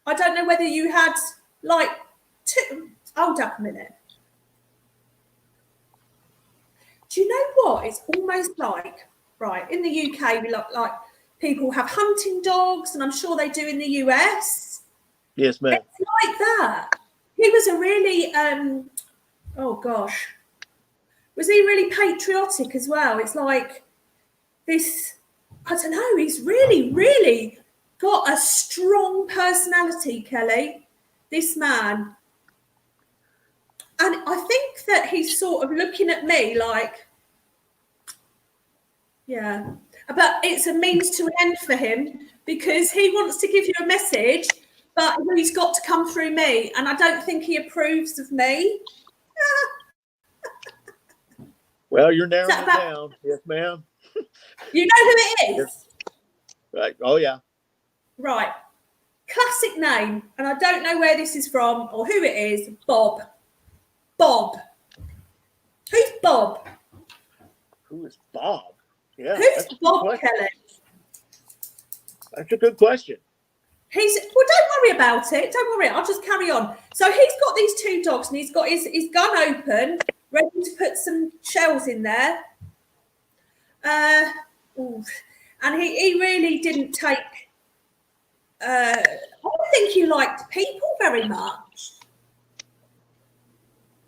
I don't know whether you had like 2. Hold up a minute. Do you know what? It's almost like, right, in the UK, we like people have hunting dogs, and I'm sure they do in the US. Yes, ma'am. It's like that. He was a really, oh gosh, was he really patriotic as well? It's like this, I don't know, he's really, really got a strong personality, Kelly, this man. And I think that he's sort of looking at me like, yeah, but it's a means to an end for him because he wants to give you a message, but he's got to come through me. And I don't think he approves of me. Well, you're narrowing it down. Yes, ma'am. You know who it is? Yes. Right. Oh, yeah. Right. Classic name. And I don't know where this is from or who it is. Bob. Bob. Who's Bob? Who is Bob? Yeah. Who's Bob, Kelly? That's a good question. Well, don't worry about it. Don't worry. I'll just carry on. So he's got these 2 dogs and he's got his gun open, ready to put some shells in there. And he really didn't take, I don't think he liked people very much.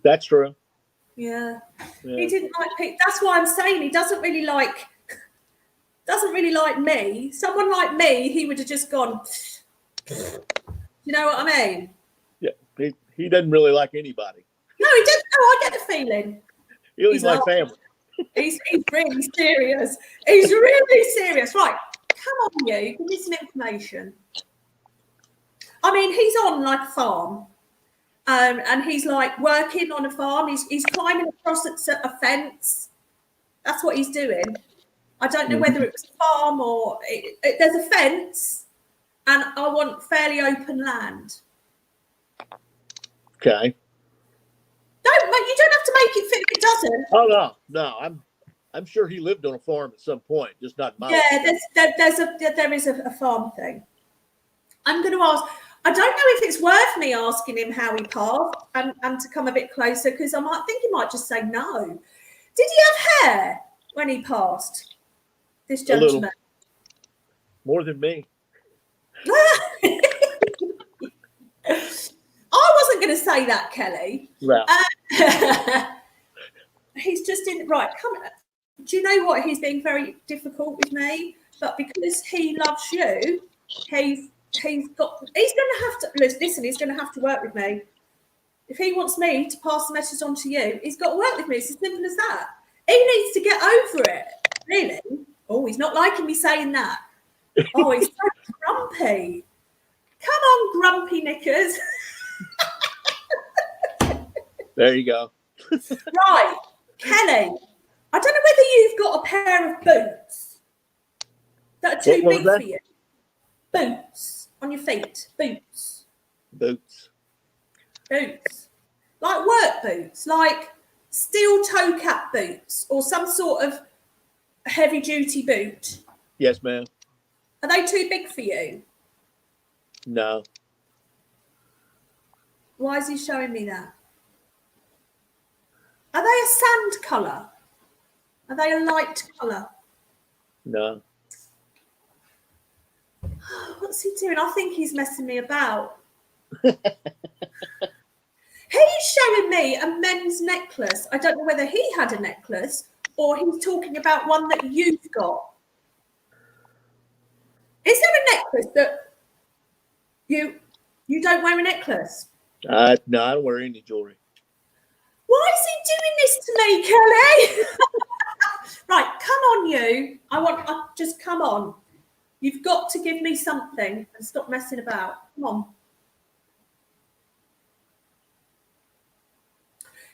That's true. Yeah. He didn't like people. That's why I'm saying he doesn't really like me. Someone like me, he would have just gone, you know what I mean? Yeah. He doesn't really like anybody. No, he doesn't. Oh, I get the feeling. He's like family. He's really serious. He's really serious. Right. Come on, you. Give me some information. I mean, he's on like a farm, and he's like working on a farm. He's climbing across a fence. That's what he's doing. I don't know whether it was a farm or there's a fence, and I want fairly open land. Okay. You don't have to make it fit if it doesn't. Oh no. I'm sure he lived on a farm at some point, just not my. Yeah, there is a farm thing. I'm going to ask. I don't know if it's worth me asking him how he passed and to come a bit closer, because I think he might just say no. Did he have hair when he passed? This gentleman. More than me. I wasn't going to say that, Kelly. Right. He's just in right. Come. Do you know what? He's being very difficult with me, but because he loves you, he's going to have to listen. He's going to have to work with me. If he wants me to pass the message on to you, he's got to work with me. It's as simple as that. He needs to get over it. Really? Oh, he's not liking me saying that. Oh, he's so grumpy. Come on, grumpy knickers. There you go. Right, Kelly. I don't know whether you've got a pair of boots that are too big for you. Boots on your feet. Boots. Like work boots, like steel toe cap boots or some sort of heavy duty boot. Yes, ma'am. Are they too big for you? No. Why is he showing me that? Are they a sand colour? Are they a light colour? No. What's he doing? I think he's messing me about. He's showing me a men's necklace. I don't know whether he had a necklace or he's talking about one that you've got. Is there a necklace that you don't wear a necklace? No, I don't wear any jewelry. Why is he doing this to me, Kelly? Right, come on, you. Just come on. You've got to give me something and stop messing about. Come on.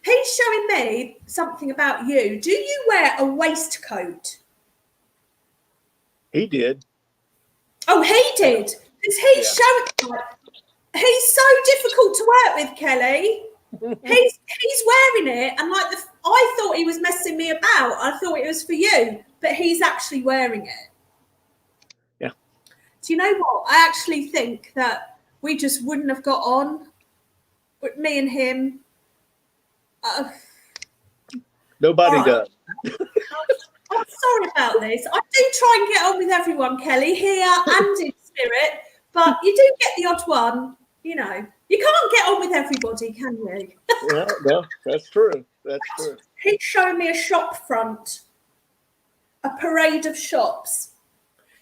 He's showing me something about you. Do you wear a waistcoat? He did. Oh, he did. Because he's showing. He's so difficult to work with, Kelly. He's wearing it, and I thought he was messing me about. I thought it was for you, but he's actually wearing it. Yeah. Do you know what? I actually think that we just wouldn't have got on, with me and him. Nobody does. I'm sorry about this. I do try and get on with everyone, Kelly, here and in spirit, but you do get the odd one. You know, you can't get on with everybody, can you? Well, no, that's true. That's true. He's showing me a shop front, a parade of shops.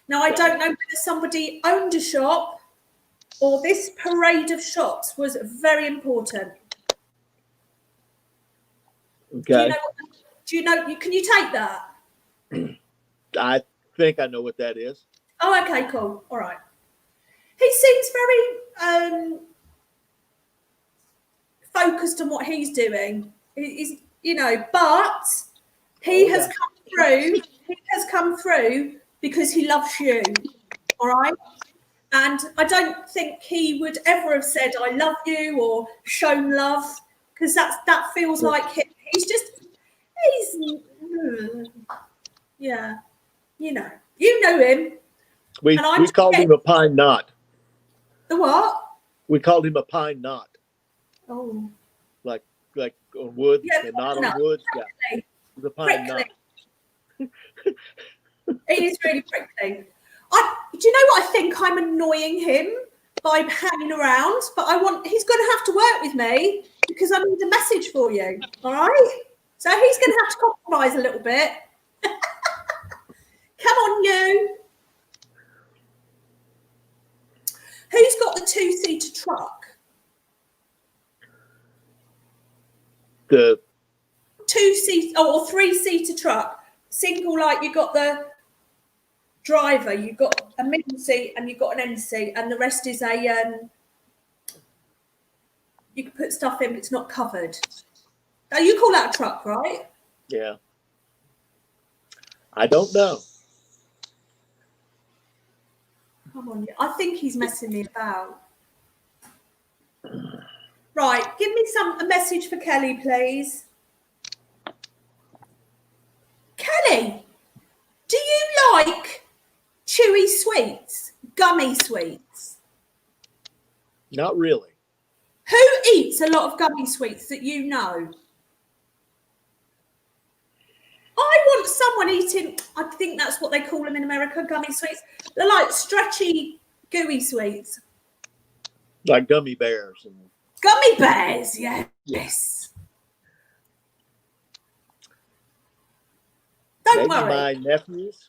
Now, I don't know whether somebody owned a shop or this parade of shops was very important. Okay. Do you know? Can you take that? I think I know what that is. Oh, okay, cool. All right. He seems very focused on what he's doing. He's, but he has come through. He has come through because he loves you. All right. And I don't think he would ever have said "I love you" or shown love, because that feels like him. Yeah. You know him. We called him a pine knot. The what? We called him a pine knot. Oh. Like on wood, Yeah, and not on wood. Yeah. The pine knot. It is really prickly. Do you know what? I think I'm annoying him by hanging around, but he's going to have to work with me because I need a message for you. All right? So he's going to have to compromise a little bit. Come on, you. Who's got the 2-seater truck? The 2-seater or 3-seater truck. Single, like you got the driver, you've got a middle seat and you've got an end seat, and the rest is a You can put stuff in, but it's not covered. Now, you call that a truck, right? Yeah. I don't know. Come on, I think he's messing me about. Right, give me a message for Kelly, please. Kelly, do you like chewy sweets, gummy sweets? Not really. Who eats a lot of gummy sweets that you know? I want someone eating, I think that's what they call them in America, gummy sweets. They're like stretchy, gooey sweets. Like gummy bears. And Gummy bears, yes. Don't maybe worry. my nephews.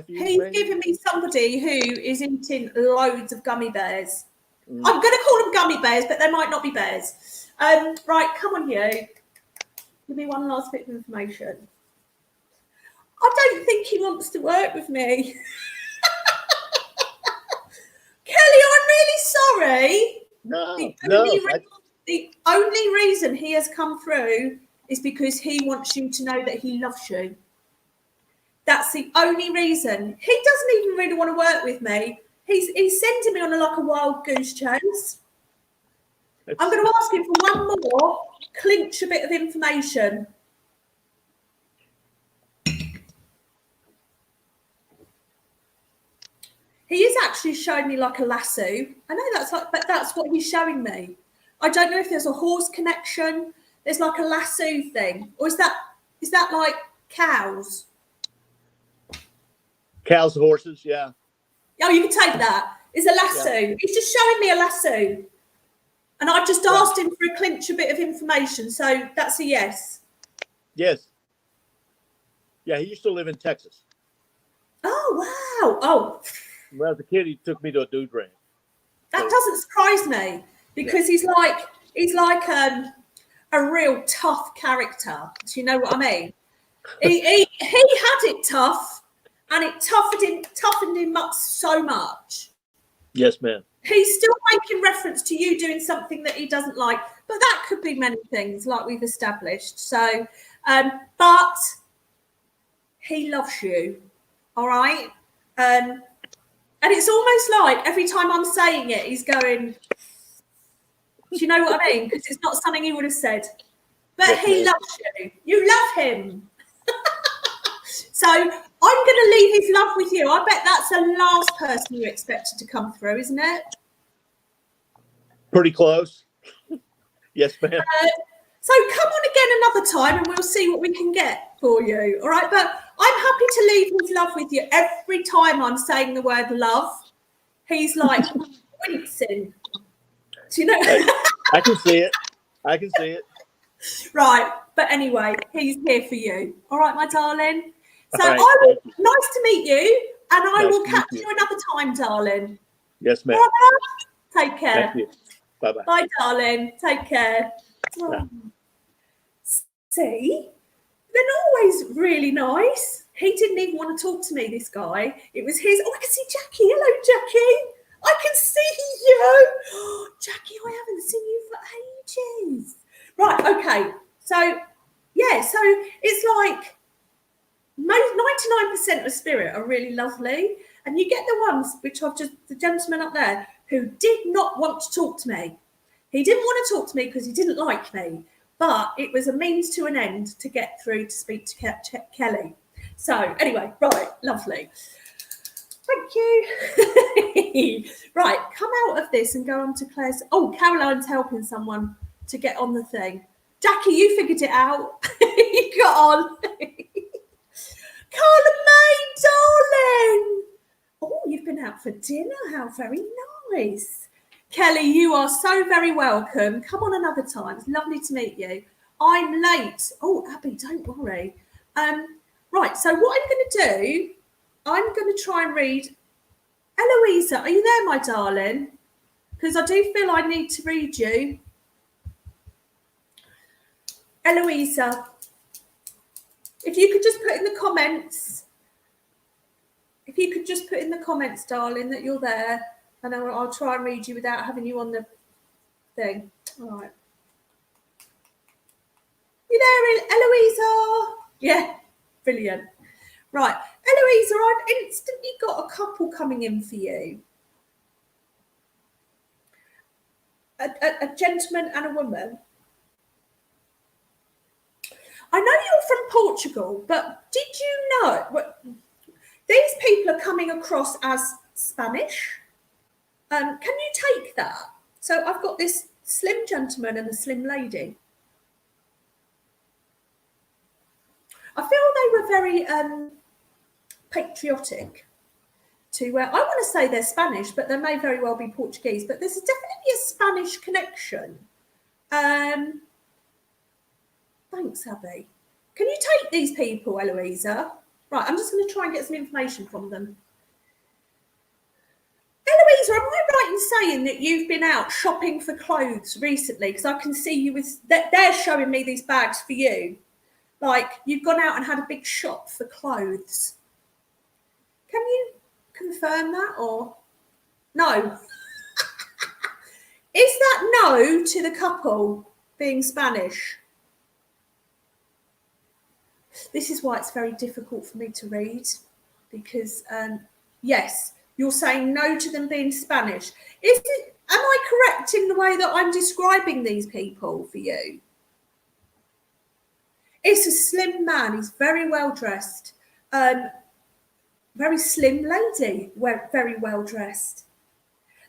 He's maybe? giving me somebody who is eating loads of gummy bears. I'm going to call them gummy bears, but they might not be bears. Right, come on, you. Give me one last bit of information. I don't think he wants to work with me. Kelly, I'm really sorry. No. The only reason he has come through is because he wants you to know that he loves you. That's the only reason. He doesn't even really want to work with me. He's sending me on like a wild goose chase. I'm going to ask him for one more, clinch a bit of information. He is actually showing me like a lasso. I know but that's what he's showing me. I don't know if there's a horse connection. There's like a lasso thing, or is that like cows? Cows, horses, yeah. Oh, you can take that. It's a lasso. Yeah. He's just showing me a lasso. And I've just asked him for a clinch a bit of information. So that's a yes. Yes. Yeah, he used to live in Texas. Oh, wow. Oh. Well, as a kid, he took me to a dude ranch. That doesn't surprise me because he's like a real tough character. Do you know what I mean? He had it tough, and it toughened him up so much. Yes, ma'am. He's still making reference to you doing something that he doesn't like, but that could be many things, like we've established. So, but he loves you, all right? And it's almost like every time I'm saying it, he's going, do you know what I mean? Because it's not something he would have said. But yes, he loves you. You love him. So I'm going to leave his love with you. I bet that's the last person you expected to come through, isn't it? Pretty close. Yes, ma'am. So come on again another time and we'll see what we can get for you. All right. But I'm happy to leave his love with you. Every time I'm saying the word love, he's like wincing. Do you know? I can see it. I can see it. Right. But anyway, he's here for you. All right, my darling. So right, nice to meet you. And I will catch you another time, darling. Yes, ma'am. Take care. Thank you. Bye-bye. Bye, darling. Take care. Oh. See, they're always really nice. He didn't even want to talk to me, this guy. It was his. Oh, I can see Jackie. Hello, Jackie. I can see you. Oh, Jackie, I haven't seen you for ages. Right, okay. So, yeah, so it's like 99% of spirit are really lovely. And you get the ones, which I've just, the gentleman up there, who did not want to talk to me. He didn't want to talk to me because he didn't like me. But it was a means to an end to get through to speak to Kelly. So anyway, right, lovely. Thank you. Right, come out of this and go on to Claire's. Oh, Caroline's helping someone to get on the thing. Jackie, you figured it out. You got on. Carla May, darling. Oh, you've been out for dinner. How very nice. Kelly, you are so very welcome. Come on another time. It's lovely to meet you. I'm late. Oh, Abby, don't worry. Right, so what I'm going to do, I'm going to try and read. Eloisa, are you there, my darling? Because I do feel I need to read you. Eloisa, if you could just put in the comments. If you could just put in the comments, darling, that you're there. And I'll try and read you without having you on the thing. All right. You there, Eloisa? Yeah, brilliant. Right, Eloisa, I've instantly got a couple coming in for you. A gentleman and a woman. I know you're from Portugal, but did you know these people are coming across as Spanish? Can you take that? So I've got this slim gentleman and a slim lady. I feel they were very patriotic. I want to say they're Spanish, but they may very well be Portuguese. But there's definitely a Spanish connection. Thanks, Abby. Can you take these people, Eloisa? Right, I'm just going to try and get some information from them. Eloisa, am I right in saying that you've been out shopping for clothes recently? Because I can see you with, they're showing me these bags for you. Like, you've gone out and had a big shop for clothes. Can you confirm that or no? Is that no to the couple being Spanish? This is why it's very difficult for me to read because, yes, you're saying no to them being Spanish. Am I correct in the way that I'm describing these people for you? It's a slim man. He's very well dressed. Very slim lady, very well dressed.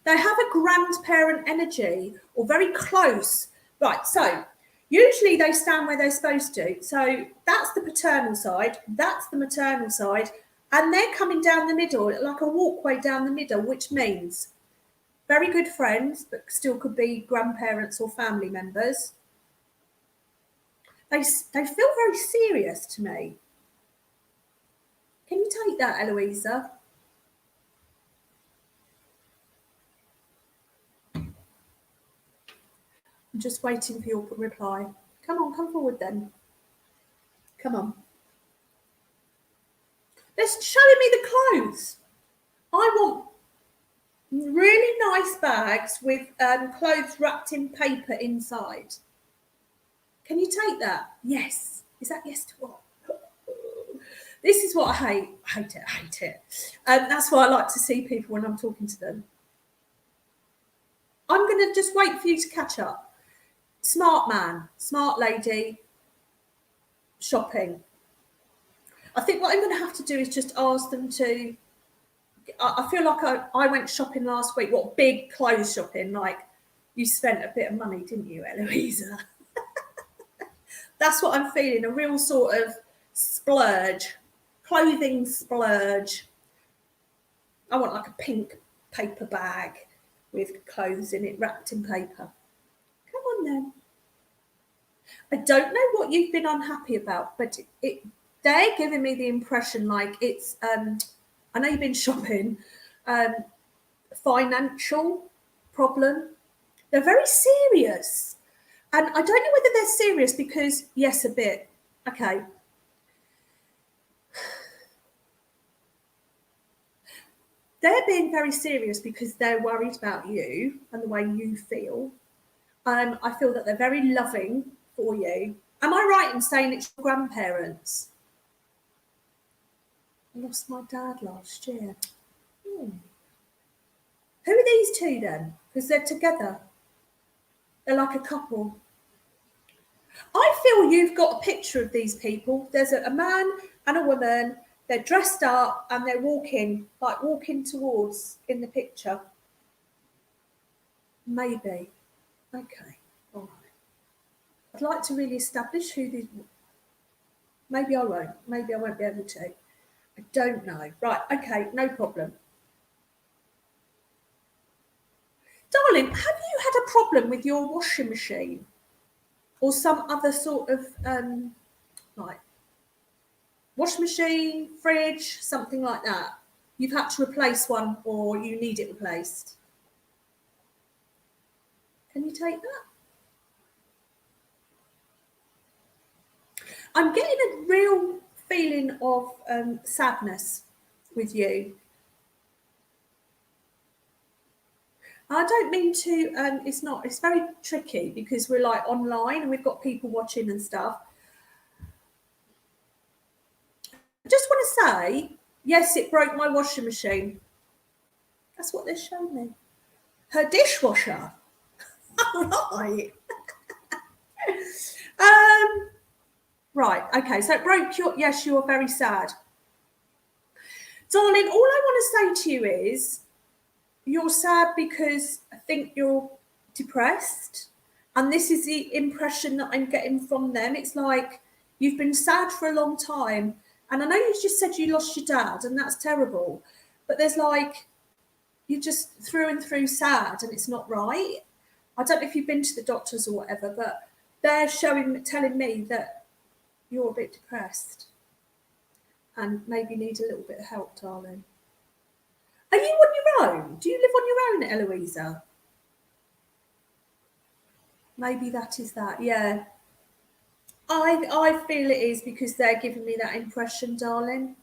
They have a grandparent energy or very close. Right, so usually they stand where they're supposed to. So that's the paternal side, that's the maternal side, and they're coming down the middle, like a walkway down the middle, which means very good friends, but still could be grandparents or family members. They feel very serious to me. Can you take that, Eloisa? I'm just waiting for your reply. Come on, come forward then. Come on. They're showing me the clothes. I want really nice bags with clothes wrapped in paper inside. Can you take that? Yes. Is that yes to what? This is what I hate. I hate it. That's why I like to see people when I'm talking to them. I'm going to just wait for you to catch up. Smart man, smart lady, shopping. I think what I'm going to have to do is just ask them to, I feel like I went shopping last week, what big clothes shopping, like you spent a bit of money, didn't you, Eloisa? That's what I'm feeling, a real sort of splurge, clothing splurge. I want like a pink paper bag with clothes in it wrapped in paper. Come on then. I don't know what you've been unhappy about, but they're giving me the impression like it's, I know you've been shopping, financial problem. They're very serious. And I don't know whether they're serious because, yes, a bit. Okay. They're being very serious because they're worried about you and the way you feel. I feel that they're very loving for you. Am I right in saying it's your grandparents? I lost my dad last year. Who are these two then? Because they're together. They're like a couple. I feel you've got a picture of these people. There's a man and a woman. They're dressed up and they're walking towards in the picture. Maybe. Okay. All right. I'd like to really establish who these. Maybe I won't. Maybe I won't be able to. I don't know. Right. Okay. No problem. Darling, have you had a problem with your washing machine? Or some other sort of, like, washing machine, fridge, something like that? You've had to replace one or you need it replaced. Can you take that? I'm getting a real feeling of sadness with you. I don't mean to, it's very tricky because we're like online and we've got people watching and stuff. to say, yes, it broke my washing machine. That's what they're showing me. Her dishwasher. Right. Right, okay, so it broke your, yes, you are very sad. Darling, all I want to say to you is you're sad because I think you're depressed. And this is the impression that I'm getting from them. It's like you've been sad for a long time. And I know you just said you lost your dad, and that's terrible. But there's like, you're just through and through sad, and it's not right. I don't know if you've been to the doctors or whatever, but they're telling me that you're a bit depressed and maybe need a little bit of help, darling. Are you on your own? Do you live on your own, Eloisa? Maybe that is that, yeah. I feel it is because they're giving me that impression, darling.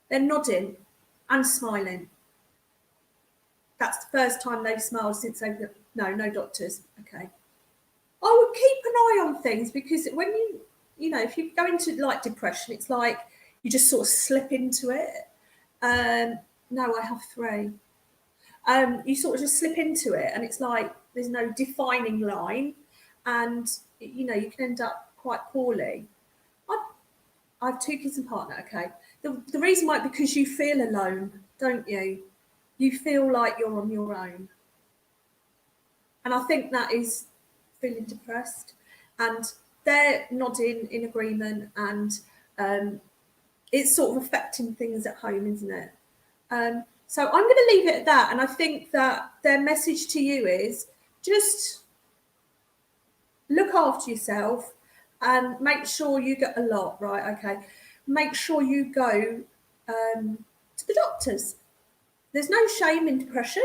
They're nodding and smiling. That's the first time they've smiled since they've... No doctors. Okay. I would keep an eye on things because when you know, if you go into like depression, it's like you just sort of slip into it. No, I have 3. You sort of just slip into it and it's like there's no defining line and, you know, you can end up quite poorly. I have 2 kids and partner, okay. The reason why, because you feel alone, don't you? You feel like you're on your own. And I think that is feeling depressed. And they're nodding in agreement and it's sort of affecting things at home, isn't it? So I'm going to leave it at that. And I think that their message to you is just look after yourself and make sure you get a lot, right? Okay. Make sure you go to the doctors. There's no shame in depression.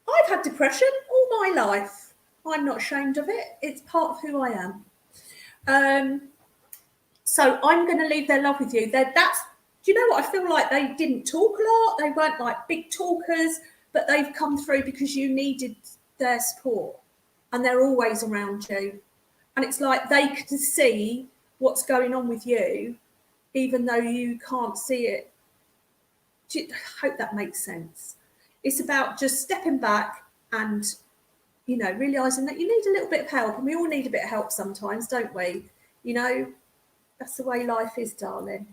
I've had depression all my life. I'm not ashamed of it. It's part of who I am. So I'm going to leave their love with you. Do you know what? I feel like they didn't talk a lot. They weren't like big talkers, but they've come through because you needed their support and they're always around you. And it's like they can see what's going on with you, even though you can't see it. I hope that makes sense. It's about just stepping back and, you know, realising that you need a little bit of help. And we all need a bit of help sometimes, don't we? You know, that's the way life is, darling.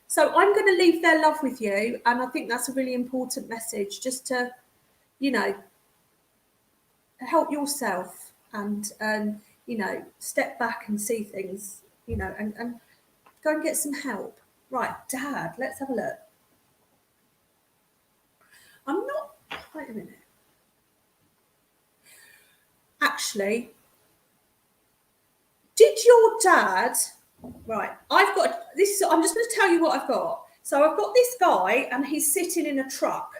So I'm going to leave their love with you. And I think that's a really important message, just to, you know, help yourself and, you know, step back and see things, you know, and go and get some help. Right, Dad, let's have a look. I'm not, wait a minute. Actually, did your dad, right, I've got this, I'm just going to tell you what I've got. So I've got this guy and he's sitting in a truck.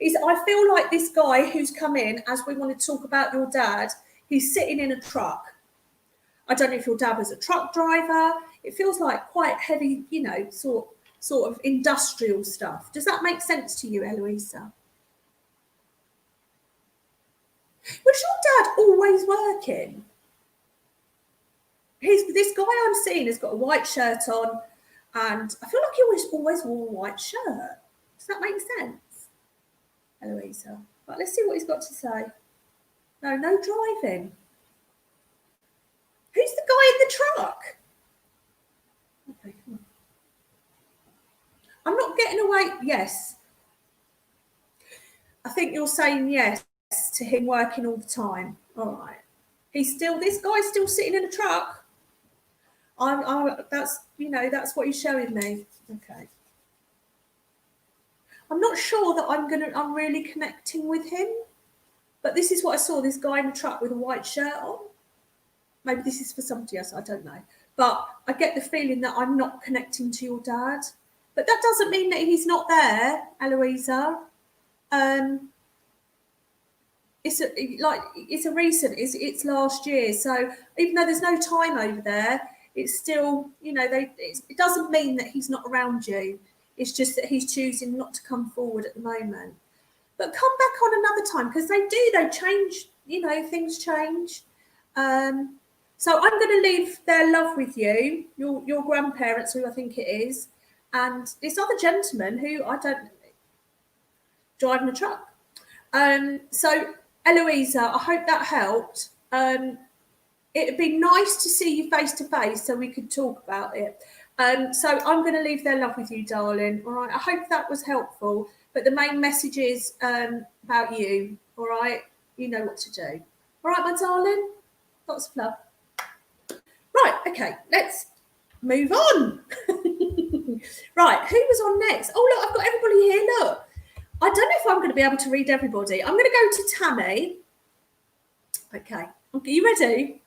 I feel like this guy who's come in, as we want to talk about your dad, he's sitting in a truck. I don't know if your dad was a truck driver. It feels like quite heavy, you know, sort of industrial stuff. Does that make sense to you, Eloisa? Was your dad always working? This guy I'm seeing has got a white shirt on, and I feel like he always wore a white shirt. Does that make sense, Eloisa? Right, let's see what he's got to say. No driving. Who's the guy in the truck? Okay, come on. I'm not getting away. Yes. I think you're saying yes to him working all the time. All right. This guy's still sitting in a truck. That's, you know, that's what he's showing me. Okay. I'm not sure that I'm really connecting with him, but this is what I saw, this guy in the truck with a white shirt on. Maybe this is for somebody else, I don't know. But I get the feeling that I'm not connecting to your dad. But that doesn't mean that he's not there, Eloisa. It's last year. So even though there's no time over there, it's still, you know, it doesn't mean that he's not around you. It's just that he's choosing not to come forward at the moment. But come back on another time, because they change, you know, things change. So I'm going to leave their love with you, your grandparents, who I think it is, and this other gentleman who I don't driving a truck. So Eloisa, I hope that helped. It'd be nice to see you face to face so we could talk about it. So I'm going to leave their love with you, darling. All right. I hope that was helpful. But the main message is about you. All right. You know what to do. All right, my darling. Lots of love. Right. Okay. Let's move on. Right. Who was on next? Oh, look, I've got everybody here. Look. I don't know if I'm going to be able to read everybody. I'm going to go to Tammy. Okay. Are you ready?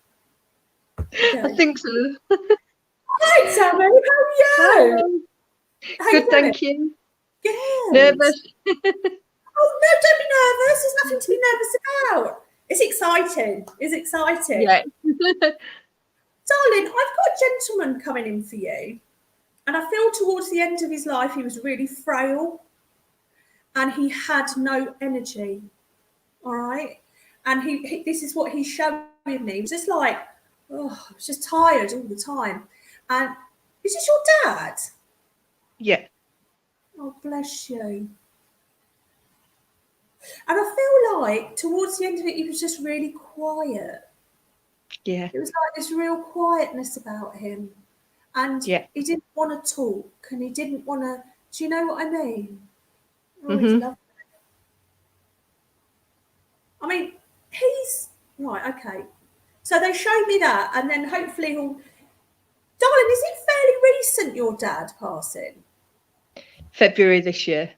Okay. I think so. Hi, Tammy. How are you? How Good, you thank you. Good. Nervous. Oh, no, don't be nervous. There's nothing to be nervous about. It's exciting. It's exciting. Yeah. Darling, I've got a gentleman coming in for you. And I feel towards the end of his life, he was really frail. And he had no energy. All right? And he this is what he's showing me. He was just like, oh, I was just tired all the time. And is this your dad? Yeah. Oh, bless you. And I feel like towards the end of it, he was just really quiet. Yeah. It was like this real quietness about him. And he didn't want to talk and he didn't want to, do you know what I mean? Oh, he's lovely. I mean, he's, right, okay. So they showed me that and then hopefully he'll, darling, is it fairly recent, your dad passing? February this year.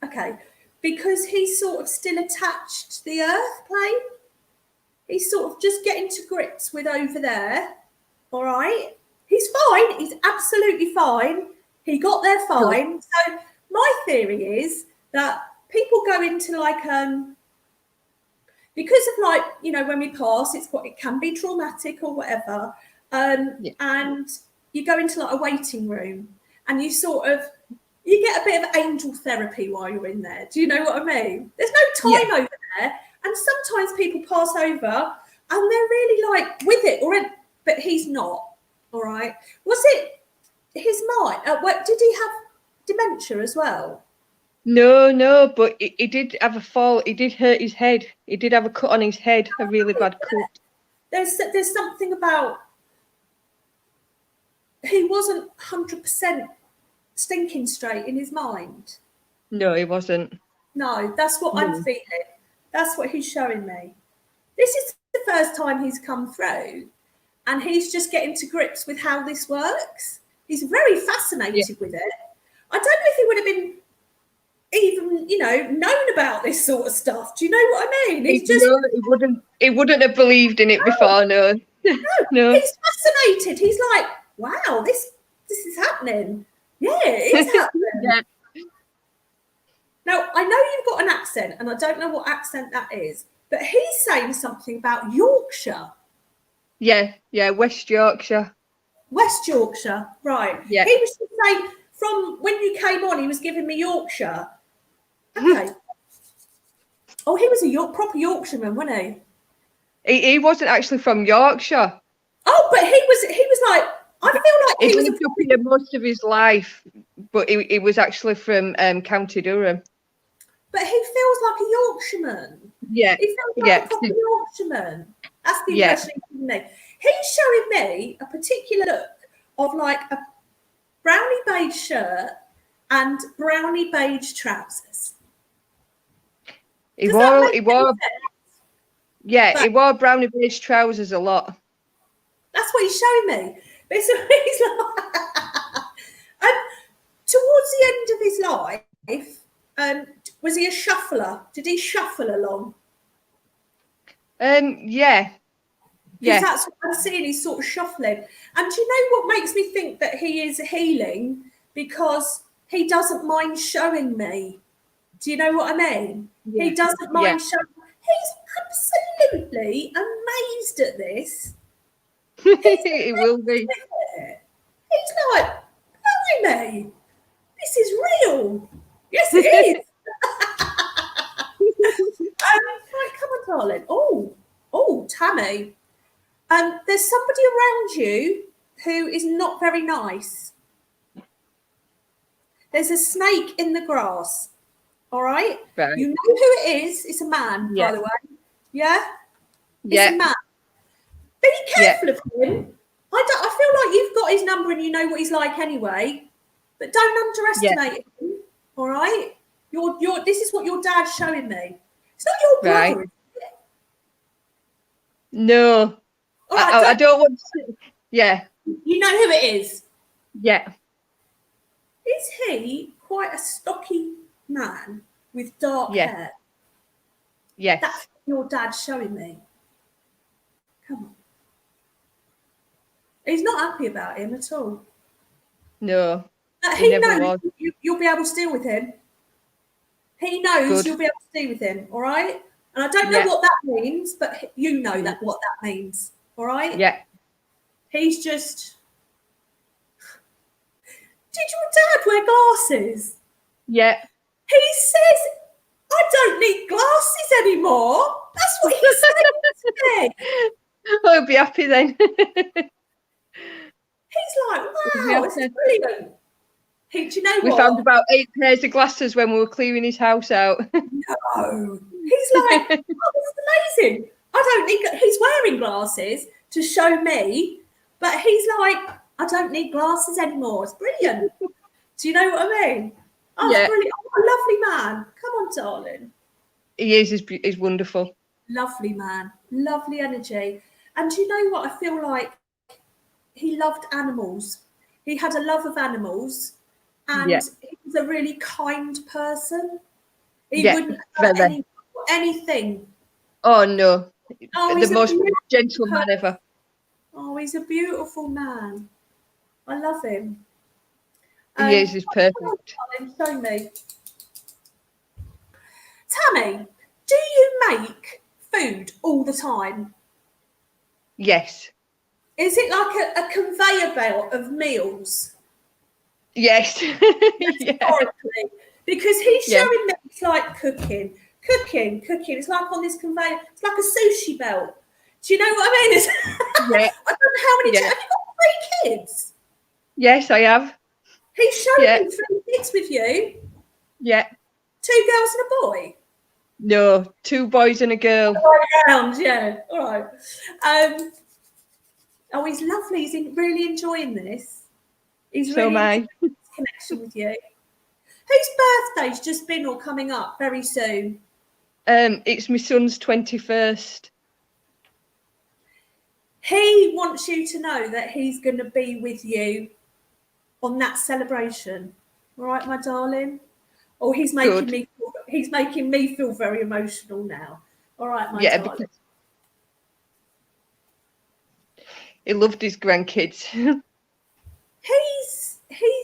Okay, because he's sort of still attached to the earth plane. He's sort of just getting to grips with over there. All right. He's fine. He's absolutely fine. He got there fine. Good. So my theory is that people go into like because of like, you know, when we pass, it can be traumatic or whatever. And you go into like a waiting room and you get a bit of angel therapy while you're in there. Do you know what I mean? There's no time over there. And sometimes people pass over and they're really like with it, but he's not. All right. Was it his mind? Did he have dementia as well? No, but he did have a fall. He did hurt his head. He did have a cut on his head, a really bad cut. There's something about he wasn't 100% stinking straight in his mind. No, he wasn't. No, that's what I'm feeling. That's what he's showing me. This is the first time he's come through and he's just getting to grips with how this works. He's very fascinated with it. I don't know if he would have been even, you know, known about this sort of stuff. Do you know what I mean? He wouldn't have believed in it before, no. No. He's fascinated. He's like, wow, this is happening. Yeah, it's happening. Now, I know you've got an accent, and I don't know what accent that is, but he's saying something about Yorkshire. Yeah, West Yorkshire. West Yorkshire, right. Yeah. He was saying, from when you came on, he was giving me Yorkshire. Okay. Oh, he was a proper Yorkshireman, wasn't he? He wasn't actually from Yorkshire. Oh, but he was like, I feel like he lived up here most of his life, but he was actually from County Durham. But he feels like a Yorkshireman. Yeah. He feels like a proper Yorkshireman. That's the impression he's giving me. He's showing me a particular look of like a brownie beige shirt and brownie beige trousers. He wore brownie beige trousers a lot. That's what he's showing me. But he's like, towards the end of his life, was he a shuffler? Did he shuffle along? Yeah. Because that's what I'm seeing. He's sort of shuffling. And do you know what makes me think that he is healing? Because he doesn't mind showing me. Do you know what I mean? Yeah. He doesn't mind showing. He's absolutely amazed at this. He will be. He's like, blimey, this is real. Yes, it is. Right, come on, darling. Oh, Tammy. There's somebody around you who is not very nice. There's a snake in the grass. All right? Right. You know who it is. It's a man, Yeah. by the way. Yeah? It's Yeah. a man. Be careful of him. I feel like you've got his number and you know what he's like anyway. But don't underestimate him. All right? This is what your dad's showing me. It's not your brother. Right. No. All right, I don't want to. Yeah. You know who it is. Yeah. Is he quite a stocky man with dark hair? Yes. That's what your dad's showing me. Come on. He's not happy about him at all. No. He never knows was. you'll be able to deal with him. He knows Good. you'll be able to deal with him, all right? And I don't know what that means, but you know what that means, all right? Yeah. He's just... Did your dad wear glasses? Yeah. He says, I don't need glasses anymore. That's what he said to me. I'll be happy then. He's like, wow, this is brilliant. Do you know We what? found about 8 pairs of glasses when we were clearing his house out. No. He's like, oh, this is amazing. I don't need, he's wearing glasses to show me, but he's like, I don't need glasses anymore. It's brilliant. Do you know what I mean? Oh, Yeah. it's brilliant. Oh, a lovely man. Come on, darling. He is. He's wonderful. Lovely man. Lovely energy. And do you know what? I feel like he loved animals. He had a love of animals. And he was a really kind person. He wouldn't hurt anything. Oh, no. Oh, The most gentle man ever. Oh, he's a beautiful man. I love him. He is. He's perfect. Show me. Tammy, do you make food all the time? Yes. Is it like a conveyor belt of meals? Yes. Historically, because he's showing me it's like cooking. It's like on this conveyor. It's like a sushi belt. Do you know what I mean? I don't know how many. Have you got 3 kids? Yes, I have. He's showing me 3 kids with you. Yeah. 2 girls and a boy. No, 2 boys and a girl. Around, yeah. All right. Oh, he's lovely. He's really enjoying this. He's So really am I. enjoying this connection with you. Whose birthday's just been or coming up very soon? It's my son's 21st. He wants you to know that he's going to be with you on that celebration. All right, my darling? Oh, he's making me feel very emotional now. All right, my darling. Because he loved his grandkids. He's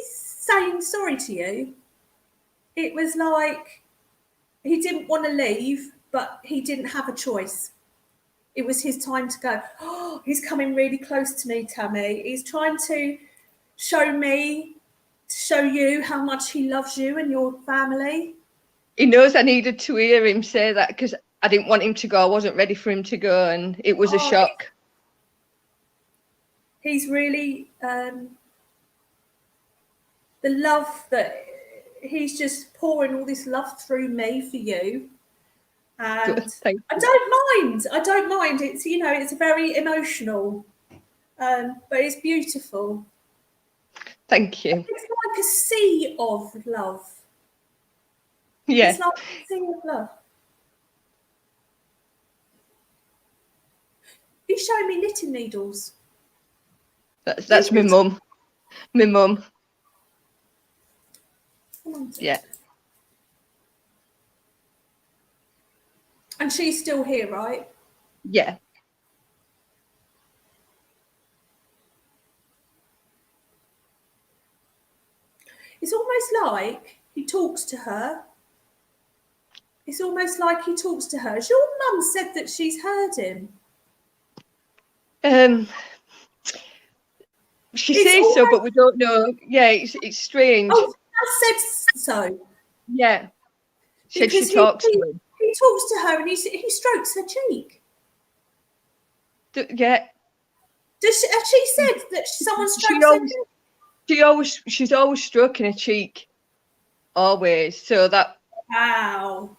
saying sorry to you. It was like he didn't want to leave, but he didn't have a choice. It was his time to go. Oh, he's coming really close to me, Tammy. He's trying to show you how much he loves you and your family. He knows I needed to hear him say that because I didn't want him to go. I wasn't ready for him to go, and it was a shock. He's really the love that he's just pouring all this love through me for you. And I don't mind. It's, it's very emotional, but it's beautiful. Thank you. It's like a sea of love. Yeah. It's like a sea of love. He's showing me knitting needles. That's my mum. My mum. Yeah. And she's still here, right? Yeah. It's almost like he talks to her. It's almost like he talks to her. Your mum said that she's heard him. She says so, but we don't know. Yeah, it's strange. Oh, I said so. Yeah. Said she talks to him. He talks to her and he strokes her cheek. Yeah. Has she said that someone strokes her? She's always stroking her cheek. Always. So that. Wow.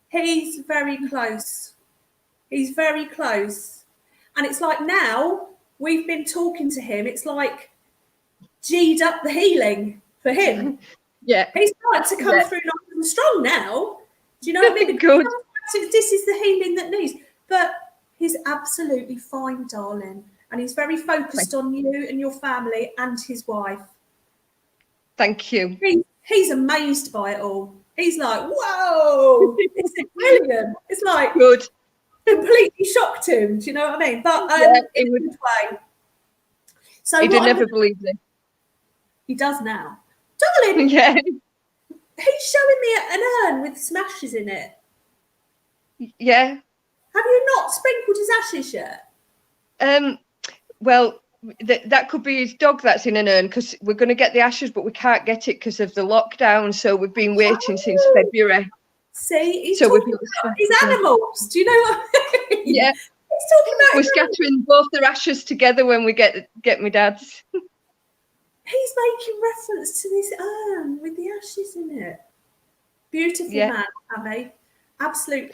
He's very close. He's very close. And it's like now we've been talking to him, it's like G'd up the healing for him. Yeah. He's starting to come through nice and strong now. Do you know what I mean? Good. This is the healing that needs. But he's absolutely fine, darling. And he's very focused on you and your family and his wife. Thank you. He's amazed by it all. He's like, whoa, this is brilliant. It's like good. Completely shocked him. Do you know what I mean? But in a good way. So he'd never believed it. He does now. Darling, yeah. He's showing me an urn with smashes in it. Yeah. Have you not sprinkled his ashes yet? Well, that could be his dog that's in an urn, because we're going to get the ashes, but we can't get it because of the lockdown. So we've been waiting since February. See, he's talking about his animals. Do you know what I mean? Yeah. He's talking about. We're scattering both their ashes together when we get my dad's. He's making reference to this urn with the ashes in it. Beautiful man, Tammy. Absolute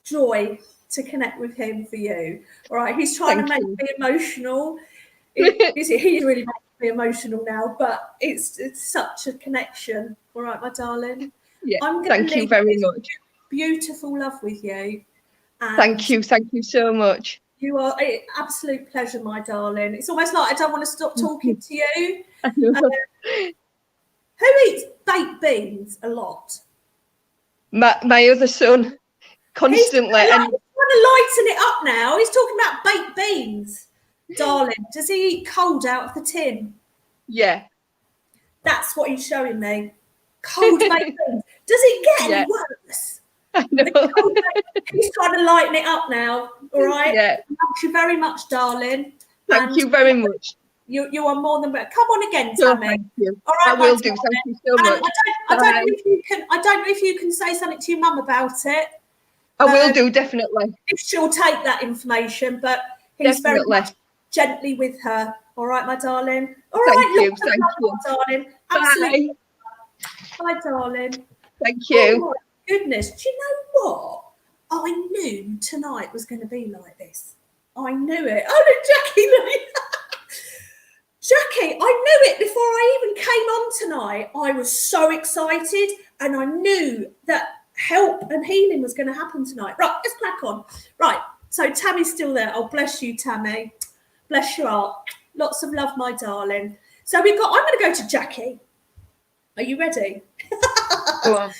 joy to connect with him for you. All right, he's trying to make me emotional. He's really making me emotional now, but it's such a connection. All right, my darling. Yeah, thank you very much. Beautiful love with you. And thank you so much. You are an absolute pleasure, my darling. It's almost like I don't want to stop talking to you. Who eats baked beans a lot? My other son, constantly. He's trying to lighten it up now. He's talking about baked beans. Darling, does he eat cold out of the tin? Yeah. That's what he's showing me. Cold baked beans. Does it get any worse? I know. He's trying to lighten it up now. All right. Yeah. Thank you very much, darling. Thank you very much. You are more than welcome. Come on again, Tammy. Thank you. All right, I will do. Thank you so much. I don't know if you can. I don't know if you can say something to your mum about it. I will do, definitely. If she'll take that information, but he's very much gently with her. All right, my darling. All right, thank you, darling. Absolutely. Bye, darling. Thank you. Oh, my goodness. Do you know what? I knew tonight was going to be like this. I knew it. Oh, look, Jackie. Jackie, I knew it before I even came on tonight. I was so excited, and I knew that help and healing was going to happen tonight. Right, let's crack on. Right, so Tammy's still there. Oh, bless you, Tammy. Bless your heart. Lots of love, my darling. So I'm going to go to Jackie. Are you ready? Go on.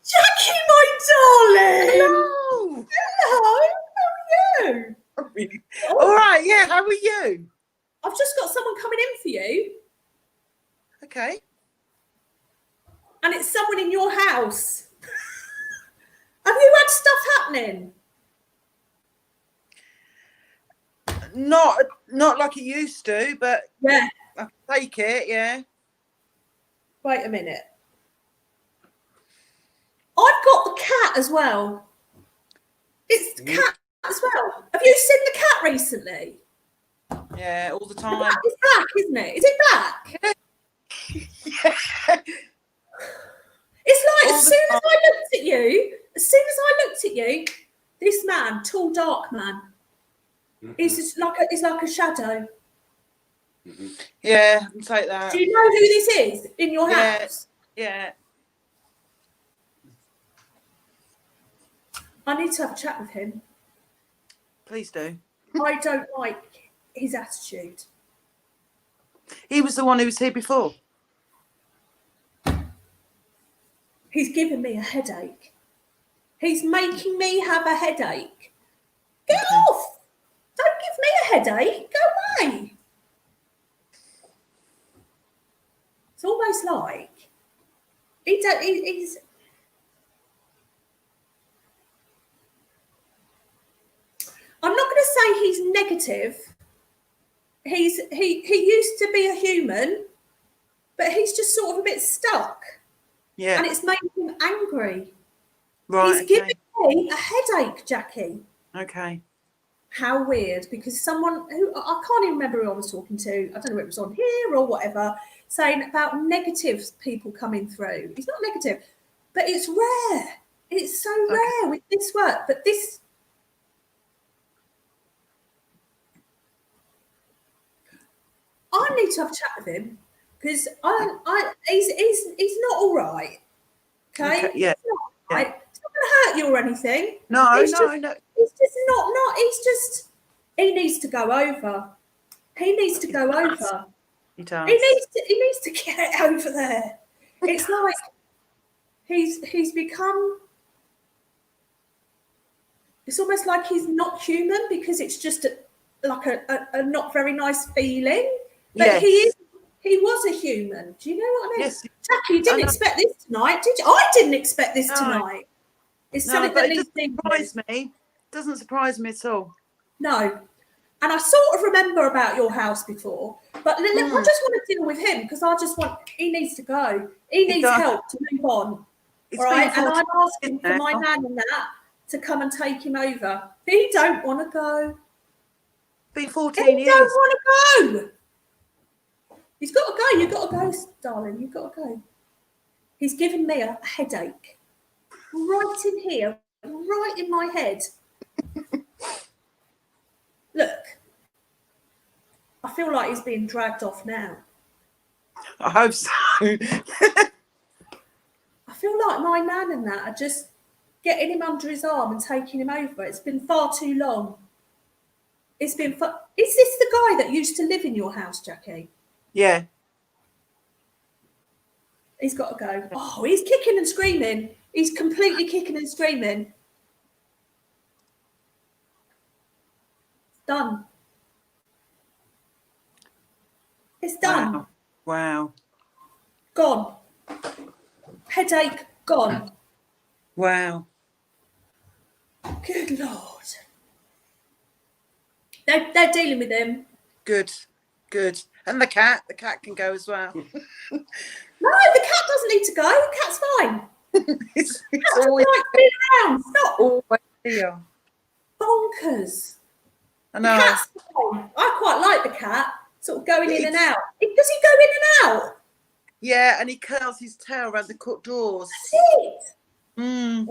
Jackie, my darling. Hello. Hello. How are you? Oh, really? All right. Yeah. How are you? I've just got someone coming in for you. Okay. And it's someone in your house. Have you had stuff happening? Not like it used to, but yeah, I can take it. Yeah. Wait a minute. I've got the cat as well. It's the cat as well. Have you seen the cat recently? Yeah, all the time. It's black, isn't it? Is it black? Yeah. It's like as soon as I looked at you, this man, tall, dark man, it's just like a shadow. Yeah, I can take that. Do you know who this is in your house? Yeah. I need to have a chat with him. Please do. I don't like his attitude. He was the one who was here before. He's giving me a headache. He's making me have a headache. Get off! Don't give me a headache. Go away. It's almost like he's. I'm not going to say he's negative. He used to be a human, but he's just sort of a bit stuck. Yeah. And it's making him angry. Right. He's giving me a headache, Jackie. Okay. how weird, because someone who I can't even remember who I was talking to, I don't know if it was on here or whatever, saying about negative people coming through. It's not negative, but it's rare. It's so rare with this work. But this, I need to have a chat with him because he's not all right. Okay? Yeah. He's not all right. It's not going to hurt you or anything. No, He's no, just, no. He's just not. He's just. He needs to go over. He needs to go over. He does. He needs to get it over there. It's like he's become. It's almost like he's not human because it's just like a not very nice feeling. But Yes. he was a human. Do you know what I mean? Yes. Jackie, you didn't expect this tonight, did you? I didn't expect this No. tonight. It's No, something but that it needs doesn't surprise me. Doesn't surprise me at all. No. And I sort of remember about your house before, but I just want to deal with him because he needs to go. He needs help to move on. It's All right. been And 14 I'm asking for years my now. nan and that to come and take him over. He don't want to go. It's been He 14 don't years. want to go. He's got to go. You've got to go, darling. You've got to go. He's given me a headache. Right in here, right in my head. Look, I feel like he's being dragged off now. I hope so. I feel like my nan and that are just getting him under his arm and taking him over. It's been far too long. Is this the guy that used to live in your house, Jackie? Yeah. He's got to go. Oh, he's kicking and screaming. He's completely kicking and screaming. Done. It's done. Wow. Gone. Headache gone. Wow. Good Lord. They're dealing with him. Good. Good. And the cat can go as well. No, the cat doesn't need to go. The cat's fine. it's Cat's always, like being around. Stop. always here. Bonkers. I The know. cat's fine. I quite like the cat. Sort of going in and out. Does he go in and out? Yeah, and he curls his tail around the court doors. That's it. You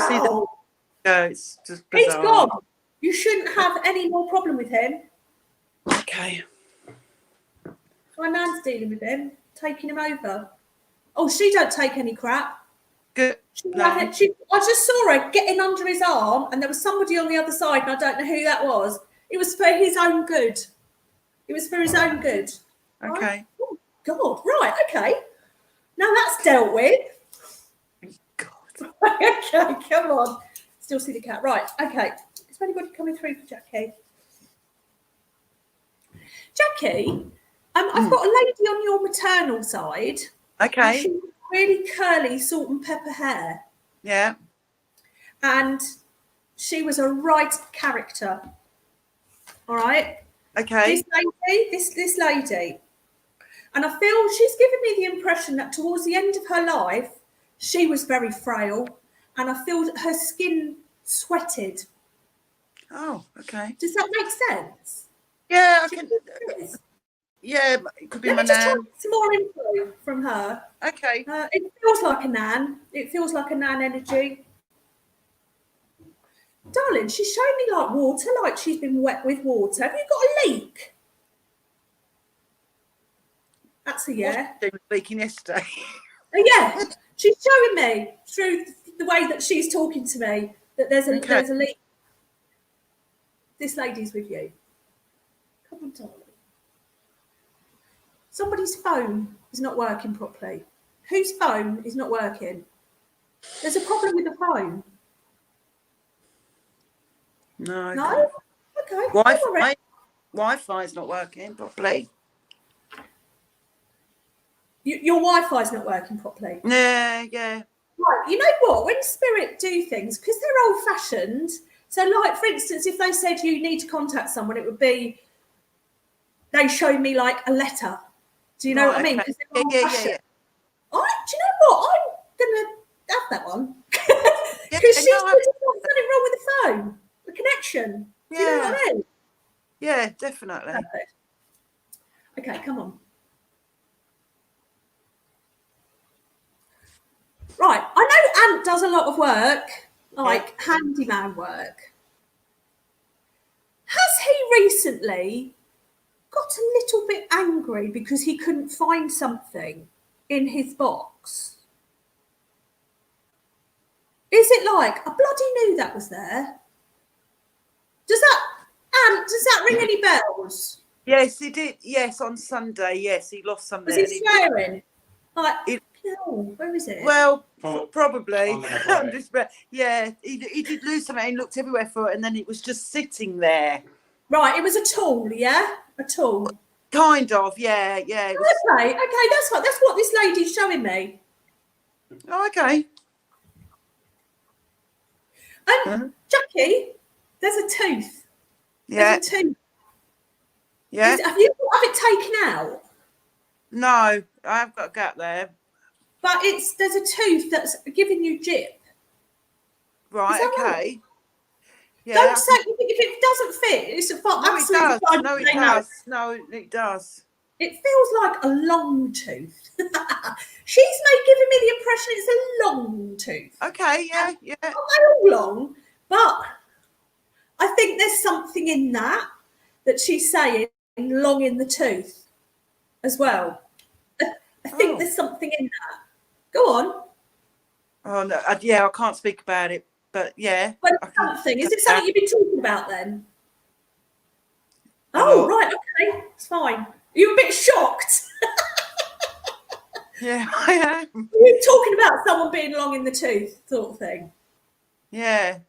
see the Wow. go. It's just bizarre. He's gone. You shouldn't have any more problem with him. Okay. My nan's dealing with him, taking him over. Oh, she don't take any crap. Good. I just saw her getting under his arm, and there was somebody on the other side, and I don't know who that was. It was for his own good. It was for his own good. Okay. Right? Oh, God. Right. Okay. Now that's dealt with. God. Okay. Come on. Still see the cat. Right. Okay. Is there anybody coming through for Jackie? Jackie, I've got a lady on your maternal side. Okay. She's really curly salt and pepper hair. Yeah. And she was a right character. All right. Okay. This lady. And I feel she's given me the impression that towards the end of her life, she was very frail. And I feel that her skin sweated. Oh, okay. Does that make sense? Yeah, I Do you can. think it is? Yeah, it could be Let my me just try nan. and get some more info from her. Okay. It feels like a nan. It feels like a nan energy. Darling, she's showing me like water, like she's been wet with water. Have you got a leak? That's a yeah. She was leaking yesterday. Oh, yeah. She's showing me through the way that she's talking to me that there's a leak. This lady's with you. Come on, darling. Somebody's phone is not working properly. Whose phone is not working? There's a problem with the phone. No. No? Okay. don't worry. Wi-Fi is not working properly. Your Wi-Fi's not working properly. Yeah. Right, you know what? When Spirit do things, because they're old-fashioned, so like, for instance, if they said you need to contact someone, it would be, they show me like a letter. Do you know what I mean? Okay. They're Yeah. old-fashioned. Do you know what? I'm going to have that one. Because Yeah, she's no, something wrong with the phone, the connection. Do you know what I mean? Yeah, definitely. Perfect. Okay, come on. Right, I know Ant does a lot of work, like handyman work. Has he recently got a little bit angry because he couldn't find something in his box? Is it like, I bloody knew that was there? Does that ring any bells? Yes, he did. Yes, on Sunday. Yes, he lost something. Was he swearing? Like, no, where is it? Well, probably. Yeah, he did lose something. He looked everywhere for it, and then it was just sitting there. Right, it was a tool, yeah? A tool. Kind of, yeah. It was... Okay, that's fine. That's what this lady's showing me. Oh, okay. Jackie, there's a tooth. Yeah. There's a tooth. Yeah. Have you got it taken out? No, I've got a gap there. But there's a tooth that's giving you jip. Right, okay. Right? Yeah. Don't say if it doesn't fit. It's absolutely fine. No, it does. No, it does. It feels like a long tooth. She's giving me the impression it's a long tooth. Okay, yeah. Not they all long, but I think there's something in that she's saying long in the tooth as well. I think there's something in that. Go on. Oh no, I can't speak about it, but yeah. But something. Is it something you've been talking about then? Oh, right, okay, it's fine. You're a bit shocked. Yeah, I am. You're talking about someone being long in the tooth, sort of thing. Yeah.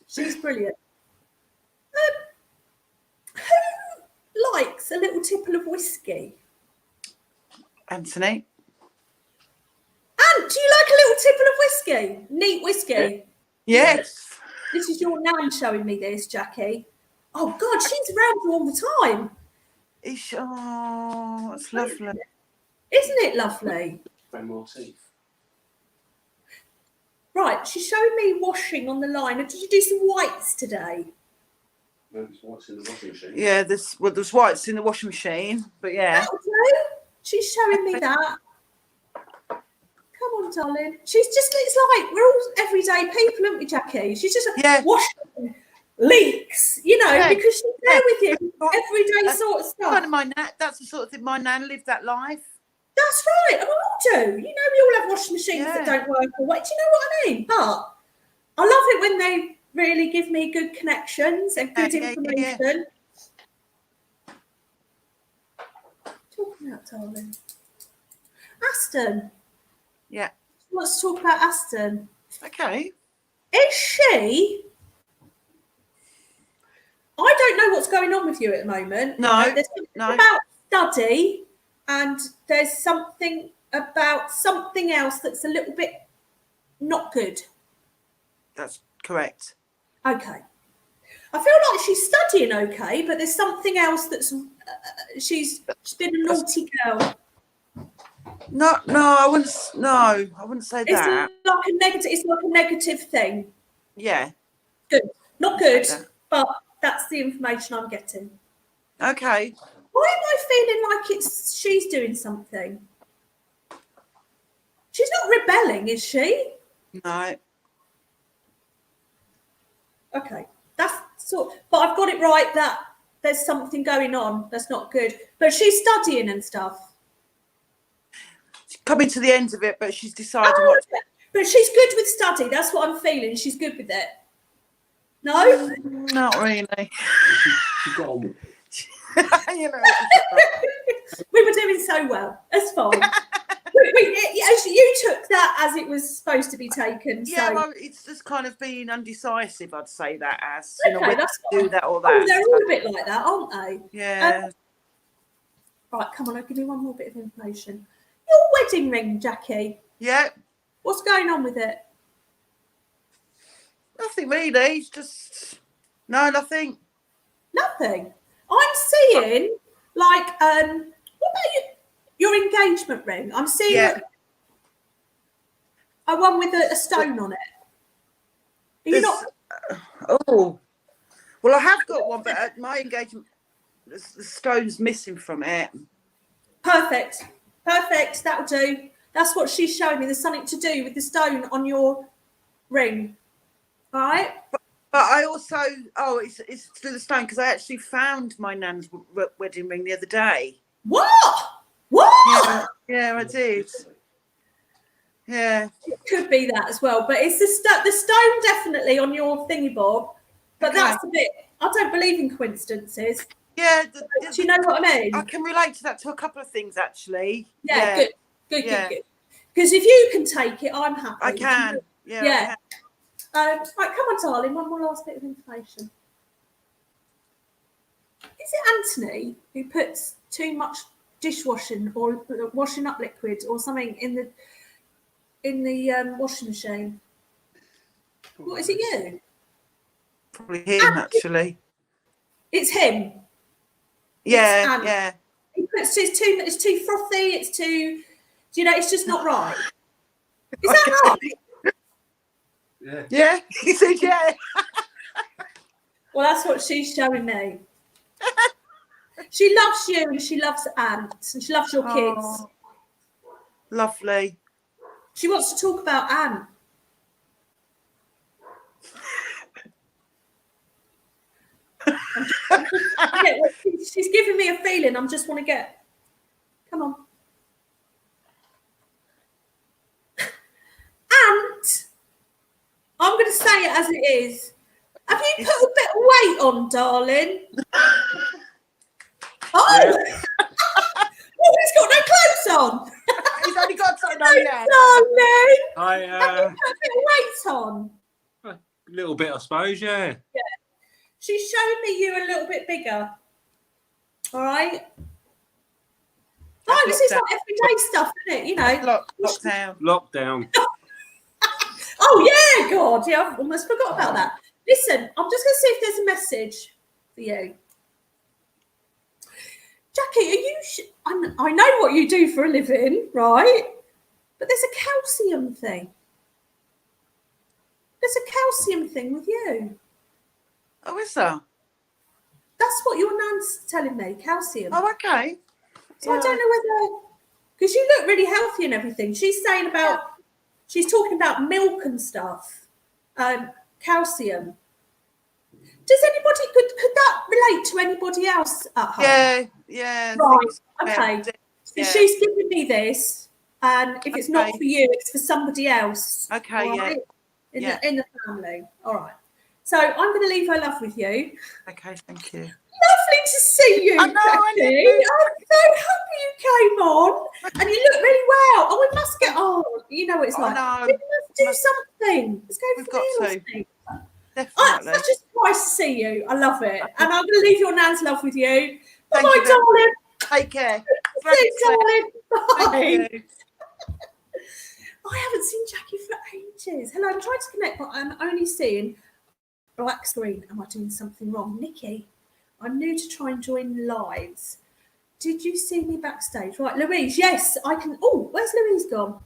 She's brilliant. Who likes a little tipple of whiskey? Anthony. And do you like a little tipple of whiskey? Neat whiskey. Yes. This is your nan showing me this, Jackie. Oh God, she's around you all the time. Oh, that's lovely. Isn't it lovely? More teeth. Right, she's showing me washing on the line. Did you do some whites today? There's whites in the washing machine. Yeah, there's whites in the washing machine, but yeah. That'll do. She's showing me that. Come on, darling. It's like we're all everyday people, aren't we, Jackie? She's just washing leaks, because she's there with you. Everyday sort of stuff. Kind of my nan. That's the sort of thing my nan lived that life. That's right. And we all do. We all have washing machines that don't work or what. Do you know what I mean? But I love it when they really give me good connections and good information. Talking about darling. Aston. Yeah. Let's talk about Aston. Okay. Is she? I don't know what's going on with you at the moment. No. Right? There's something about study, and there's something about something else that's a little bit not good. That's correct. Okay. I feel like she's studying okay, but there's something else that's she's been a naughty girl. No, I wouldn't say that. It's like a negative thing. Yeah. Good. Not good, but that's the information I'm getting. Okay. Why am I feeling like she's doing something? She's not rebelling, is she? No. Okay. But I've got it right that there's something going on that's not good. But she's studying and stuff. She's coming to the end of it, but she's decided what. But she's good with study. That's what I'm feeling. She's good with it. No? Not really. She got on. We were doing so well. That's fine. You took that as it was supposed to be taken. Yeah, so. well, it's just kind of being undecisive, I'd say that as. Okay, that's do that or that. They're all a bit like that, aren't they? Yeah. Right, come on, I'll give you one more bit of information. Your wedding ring, Jackie. Yeah. What's going on with it? Nothing really. It's just nothing. Nothing. I'm seeing what about your engagement ring? I'm seeing a one with a stone on it. Are you not? Oh, well, I have got one, but at my engagement, the stone's missing from it. Perfect. Perfect. That'll do. That's what she's showing me. There's something to do with the stone on your ring. All right. But I also, it's still the stone because I actually found my nan's wedding ring the other day. What? What? Yeah, I did. Yeah. It could be that as well, but it's the stone definitely on your thingy bob. But that's a bit. I don't believe in coincidences. Yeah. Do you know what I mean? I can relate to that to a couple of things actually. Yeah. Good. Because if you can take it, I'm happy. I can. Yeah. Right, come on, darling. One more last bit of information. Is it Anthony who puts too much dishwashing or washing up liquid or something in the washing machine? What is it? You? Probably him actually. It's him. Yeah. He puts it's too frothy. It's too. It's just not right. Is that right? Yeah. He said yeah. Well, that's what she's showing me. She loves you and she loves Ant and she loves your kids. Lovely. She wants to talk about Ant. She's giving me a feeling. I just want to get. Come on. Ant. I'm going to say it as it is. Have you put a bit of weight on, darling? Oh! Oh, he's got no clothes on. He's only got something on, yeah. Darling. Have you put a bit of weight on? A little bit, I suppose, yeah. She's showing me you a little bit bigger. All right? Oh, this is like everyday stuff, isn't it? Lockdown. Oh, yeah, God. Yeah, I've almost forgot about that. Listen, I'm just going to see if there's a message for you. Jackie, are you... I know what you do for a living, right? But there's a calcium thing. There's a calcium thing with you. Oh, is there? That's what your nan's telling me, calcium. Oh, okay. So I don't know whether... Because you look really healthy and everything. She's saying about... She's talking about milk and stuff. Calcium. Does anybody... Could that relate to anybody else at home? Yeah. Right, okay. So she's giving me this, and if it's not for you, it's for somebody else. Okay, right? In the family. All right. So I'm going to leave her love with you. Okay, thank you. Lovely to see you, Jackie. I'm so happy you came on, and you look really well. Oh, we must get on. You know what it's like. No. We must do something. Let's go for meals. Definitely. Such a surprise to see you. I love it. And I'm going to leave your nan's love with you. Thank Bye, you, darling. Take care. See you, darling. Bye. Thank you. I haven't seen Jackie for ages. Hello, I'm trying to connect, but I'm only seeing black screen. Am I doing something wrong? Nikki, I'm new to try and join lives. Did you see me backstage? Right, Louise, yes, I can. Oh, where's Louise gone?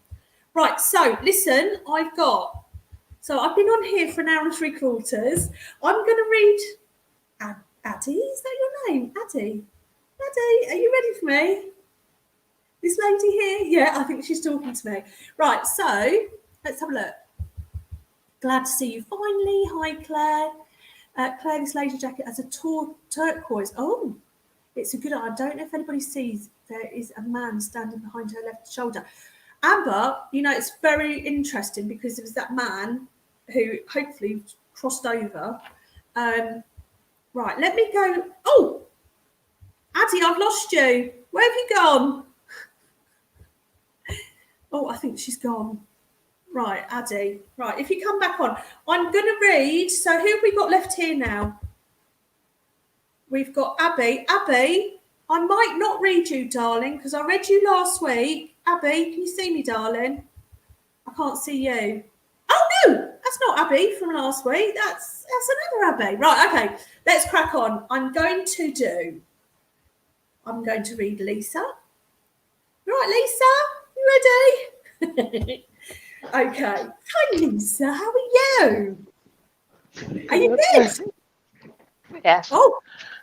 Right, so listen, I've been on here for an hour and 3/4. I'm going to read Addie, is that your name? Addie, are you ready for me? This lady here? Yeah, I think she's talking to me. Right, so let's have a look. Glad to see you finally. Hi, Claire. Claire, this lady jacket has a turquoise. Oh, it's a good eye. I don't know if anybody sees there is a man standing behind her left shoulder. Amber, it's very interesting because it was that man who hopefully crossed over. Right, let me go. Oh, Addie, I've lost you. Where have you gone? Oh, I think she's gone. Right, Addie. Right, if you come back on, I'm going to read. So who have we got left here now? We've got Abby. Abby, I might not read you, darling, because I read you last week. Abby, can you see me, darling? I can't see you. Oh, no, that's not Abby from last week. That's another Abby. Right, okay, let's crack on. I'm going to read Lisa. Right, Lisa, you ready? Okay. Hi, Lisa. How are you? Are you good? Yes. Oh,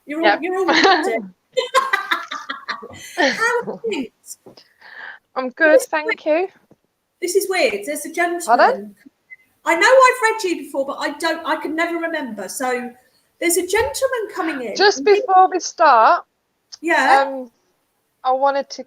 you're all, Yep. you're all good. How are you? I'm good, thank you. This is weird. There's a gentleman. Pardon? I know I've read you before, but I can never remember. So there's a gentleman coming in. Just before we start, Yeah. I wanted to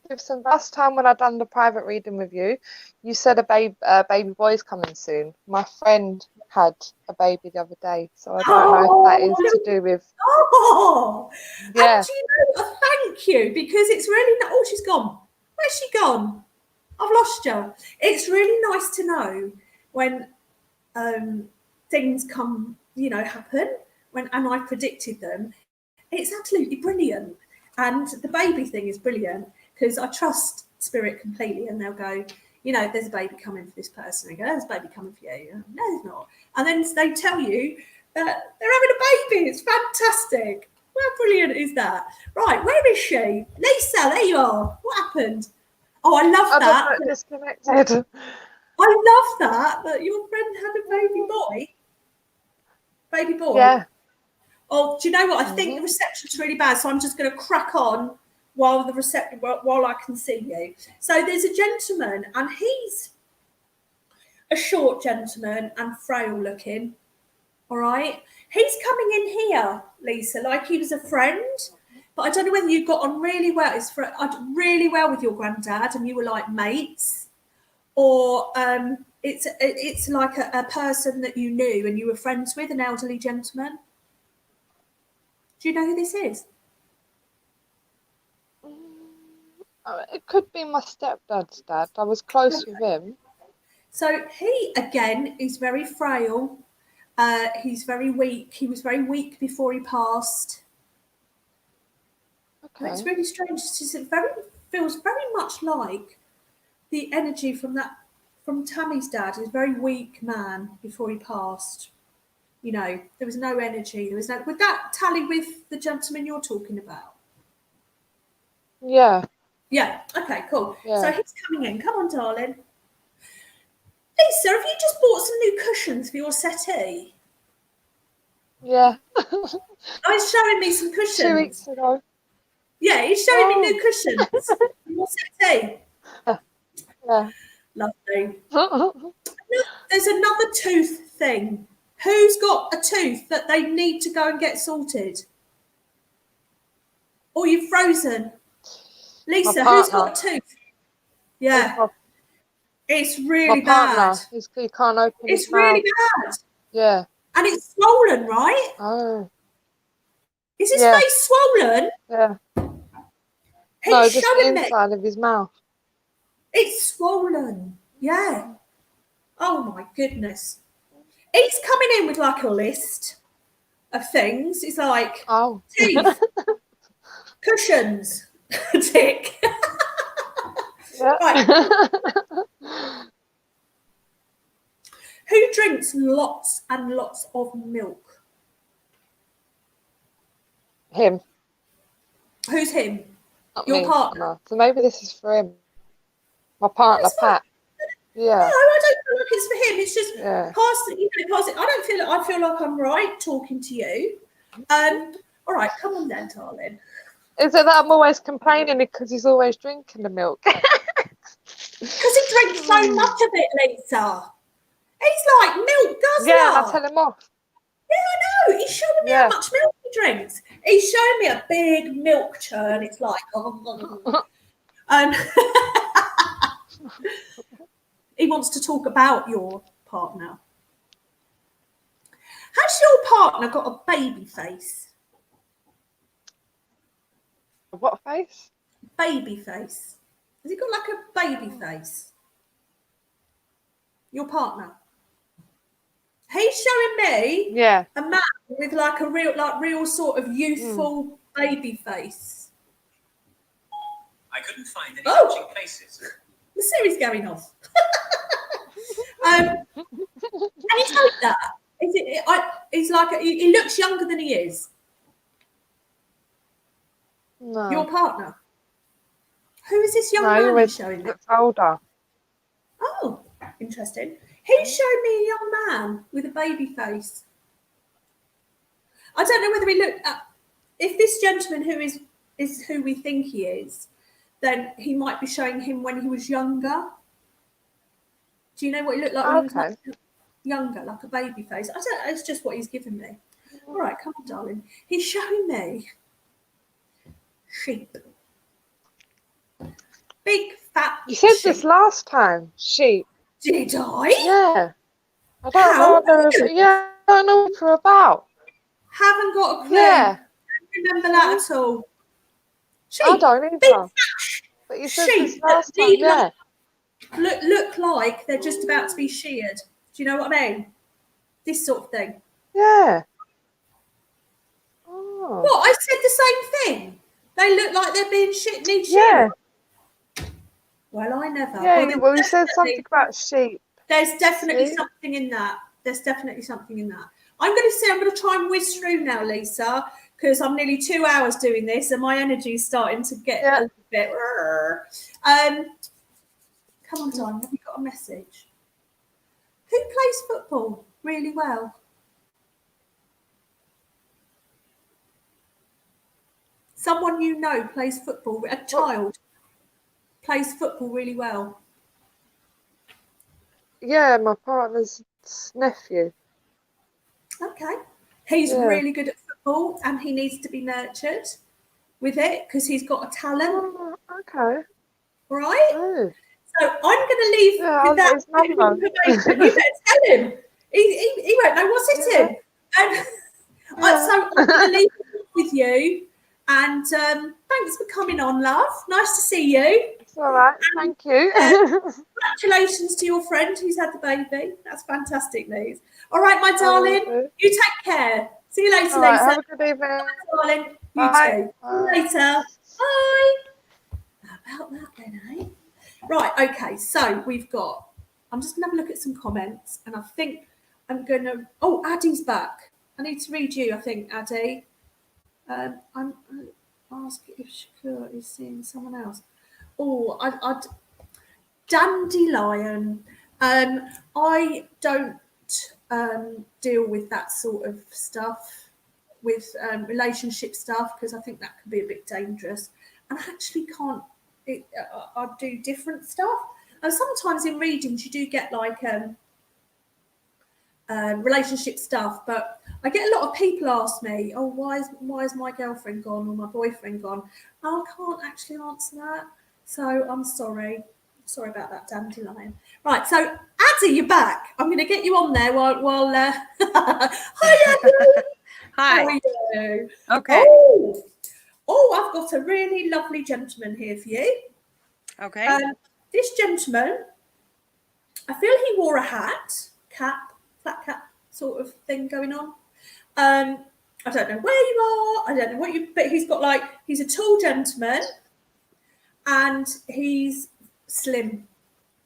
give some. Last time when I done the private reading with you, you said a baby boy's coming soon. My friend had a baby the other day, so I don't know if that is to do with. Oh, Yeah. and do you know, thank you, because it's really not. Oh, she's gone. Where's she gone? I've lost you. It's really nice to know when things come, happen. And I predicted them. It's absolutely brilliant. And the baby thing is brilliant because I trust Spirit completely, and they'll go, there's a baby coming for this person. I go, there's a baby coming for you. No, there's not. And then they tell you that they're having a baby. It's fantastic. How brilliant is that? Right, where is she? Lisa, there you are. What happened? Oh, I love that. I disconnected. I love that your friend had a baby boy. Baby boy. Yeah. Oh, do you know what? I think the reception's really bad, so I'm just going to crack on while I can see you. So there's a gentleman, and he's a short gentleman and frail looking. All right, he's coming in here, Lisa, like he was a friend. But I don't know whether you got on really well. Really well with your granddad, and you were like mates, or it's like a person that you knew and you were friends with, an elderly gentleman. Do you know who this is? It could be my stepdad's dad. I was close with him. So he, again, is very frail. He's very weak. He was very weak before he passed. Okay. It's really strange. Feels very much like the energy from Tammy's dad. He's a very weak man before he passed. There was no energy. Would that tally with the gentleman you're talking about? Yeah. Yeah. Okay, cool. Yeah. So he's coming in. Come on, darling. Lisa, have you just bought some new cushions for your settee? Yeah. Oh, he's showing me some cushions. 2 weeks ago. Yeah, he's showing me new cushions for your settee. Yeah. Lovely. There's another tooth thing. Who's got a tooth that they need to go and get sorted? Or you've frozen? Lisa, who's got a tooth? Yeah. It's really bad. He can't open his It's really mouth. bad. Yeah. And it's swollen, right? Oh. Is his face swollen? Yeah. He's just showing the inside of his mouth. It's swollen. Yeah. Oh my goodness. He's coming in with like a list of things. It's like teeth, cushions, tick. Yeah. Right. Who drinks lots and lots of milk? Him. Who's him? Not Your me. partner. No. So maybe this is for him. My partner, Pat. Yeah. No, I don't feel like it's for him. It's just pass it. I feel like I'm right talking to you. All right, come on then, darling. Is it that I'm always complaining because he's always drinking the milk? Because he drinks so much of it, Lisa. He's like milk guzzler. Yeah, and I tell him off. Yeah, I know. He's showing me how much milk he drinks. He's showing me a big milk churn. It's like, he wants to talk about your partner. Has your partner got a baby face? What face? Baby face. Has he got like a baby face? Your partner. He's showing me a man with like a real sort of youthful baby face. I couldn't find any matching faces. The series going off. And he's like that. He's like he looks younger than he is. No. Your partner. Who is this young man you're showing me? Looks older. Oh, interesting. He showed me a young man with a baby face. I don't know whether he looked at, if this gentleman who is who we think he is, then he might be showing him when he was younger. Do you know what he looked like when he was much younger, like a baby face? I don't know, it's just what he's given me. All right, come on, darling. He's showing me sheep. Big, fat You said sheep. this last time. Sheep. Did I? Yeah. I don't How? know. I don't know what you're about. Haven't got a clue. Yeah. Don't remember that at all. Sheep. I don't either. Big, fat But you said sheep this last that time. need Yeah. look like they're just about to be sheared. Do you know what I mean? This sort of thing. Yeah. Oh. What? I said the same thing. They look like they're being need sheared. Yeah. Well, I never. Yeah. Well, You said something about sheep. there's definitely See? something in that. There's definitely something in that. I'm going to try and whiz through now, Lisa, because I'm nearly 2 hours doing this and my energy is starting to get a little bit. Come on, Don. Have you got a message? Who plays football really well? Someone you know plays football. A child plays football really well. Yeah, my partner's nephew. Okay. He's really good at football and he needs to be nurtured with it because he's got a talent. Oh, okay. Right? Oh. So I'm going to leave with that information. You better tell him. He won't know what's it in. And so I'm going to leave it with you. And thanks for coming on, love. Nice to see you. It's all right. Thank you. Congratulations to your friend who's had the baby. That's fantastic news. All right, my darling. You take care. See you later, Right, Lisa. have a good evening. Bye, darling. You Bye. too. Bye. See you later. Bye. How about that then, eh? Right, okay. So we've got, I'm just going to have a look at some comments. And I think I'm going to, oh, Addie's back. I need to read you, I think, Addie. I'm ask if Shakur is seeing someone else. Oh, I'd Dandelion. I don't deal with that sort of stuff, with relationship stuff, because I think that can be a bit dangerous. And I actually can't. I do different stuff. And sometimes in readings you do get like relationship stuff, but I get a lot of people ask me, oh, why is my girlfriend gone or my boyfriend gone? And I can't actually answer that. So I'm sorry. Sorry about that, Dandelion. Right, so Addie, you're back. I'm going to get you on there while hi, Addie. Hi. How are you? Okay. Oh, I've got a really lovely gentleman here for you. Okay. This gentleman, I feel he wore a hat, flat cap sort of thing going on. I don't know where you are. I don't know what but he's got he's a tall gentleman and he's slim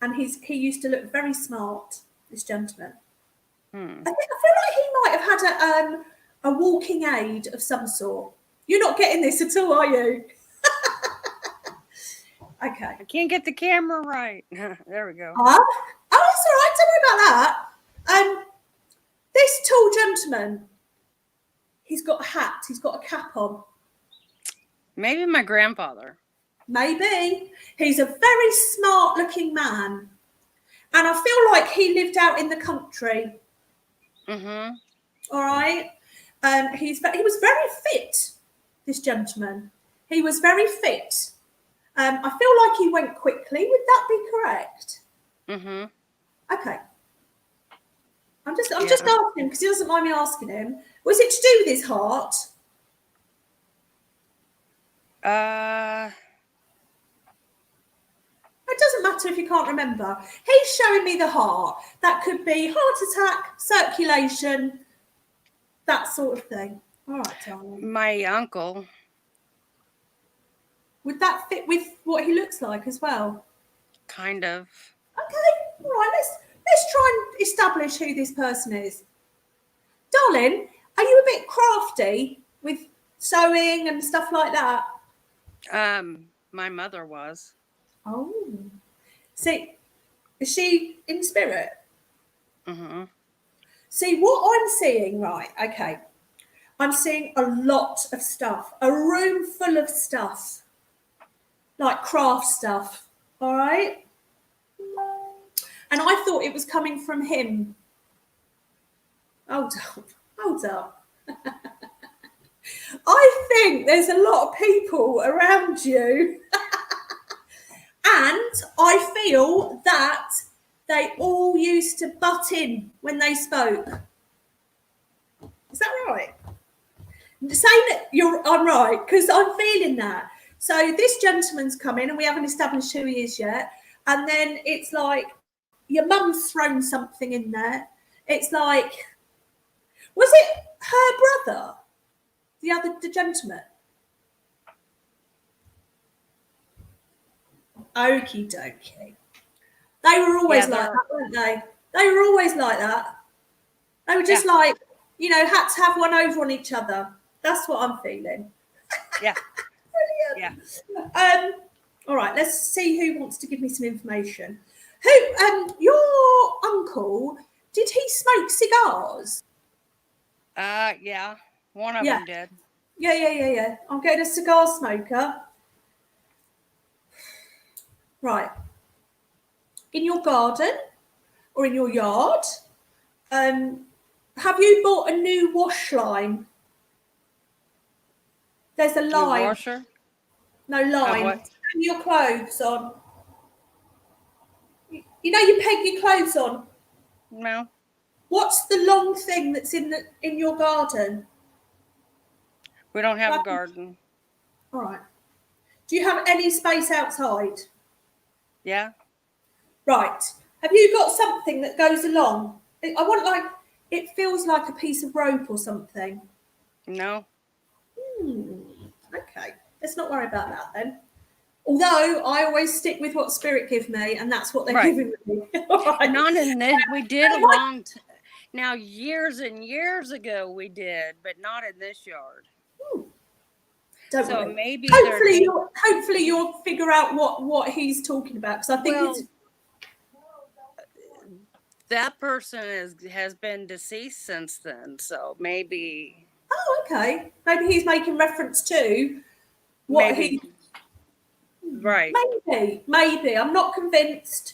and he used to look very smart, this gentleman. I feel like he might have had a walking aid of some sort. You're not getting this at all, are you? Okay. I can't get the camera right. There we go. Oh, it's all right. Don't worry about that. This tall gentleman, he's got a hat. He's got a cap on. Maybe my grandfather. Maybe. He's a very smart-looking man. And I feel like he lived out in the country. Mm-hmm. All right? He was very fit, this gentleman. He was very fit. I feel like he went quickly. Would that be correct? Mm-hmm. Okay. I'm just asking because he doesn't mind me asking him. Was it to do with his heart? It doesn't matter if you can't remember. He's showing me the heart. That could be heart attack, circulation, that sort of thing. All right, darling. My uncle. Would that fit with what he looks like as well? Kind of. Okay, all right. Let's try and establish who this person is. Darling, are you a bit crafty with sewing and stuff like that? My mother was. Oh. See, is she in spirit? Mhm. See, what I'm seeing, right, okay, I'm seeing a lot of stuff, a room full of stuff, like craft stuff, all right? And I thought it was coming from him. Hold up. I think there's a lot of people around you. And I feel that they all used to butt in when they spoke. Is that right? Saying that I'm right, because I'm feeling that. So this gentleman's come in and we haven't established who he is yet. And then it's like your mum's thrown something in there. It's like, was it her brother? The gentleman? Okie dokie. They were always like that, weren't they? They were always like that. They were just like, you know, had to have one over on each other. That's what I'm feeling. Yeah. Brilliant. Yeah. All right, let's see who wants to give me some information. Who, your uncle, did he smoke cigars? Yeah. One of them did. Yeah. I'm getting a cigar smoker. Right. In your garden or in your yard, have you bought a new wash line? There's a line. New washer? No line. What? Hang your clothes on. You know you peg your clothes on? No. What's the long thing that's in your garden? We don't have a garden. All right. Do you have any space outside? Yeah. Right. Have you got something that goes along? I want it feels like a piece of rope or something. No. Okay. Let's not worry about that then. Although I always stick with what spirit give me, and that's what they're giving me. Right. Not in this. We did now years and years ago we did, but not in this yard. Don't so worry. Maybe hopefully you'll figure out what he's talking about, because I think that person has been deceased since then, so maybe. Oh, okay. Maybe he's making reference to what he. Right. Maybe. I'm not convinced,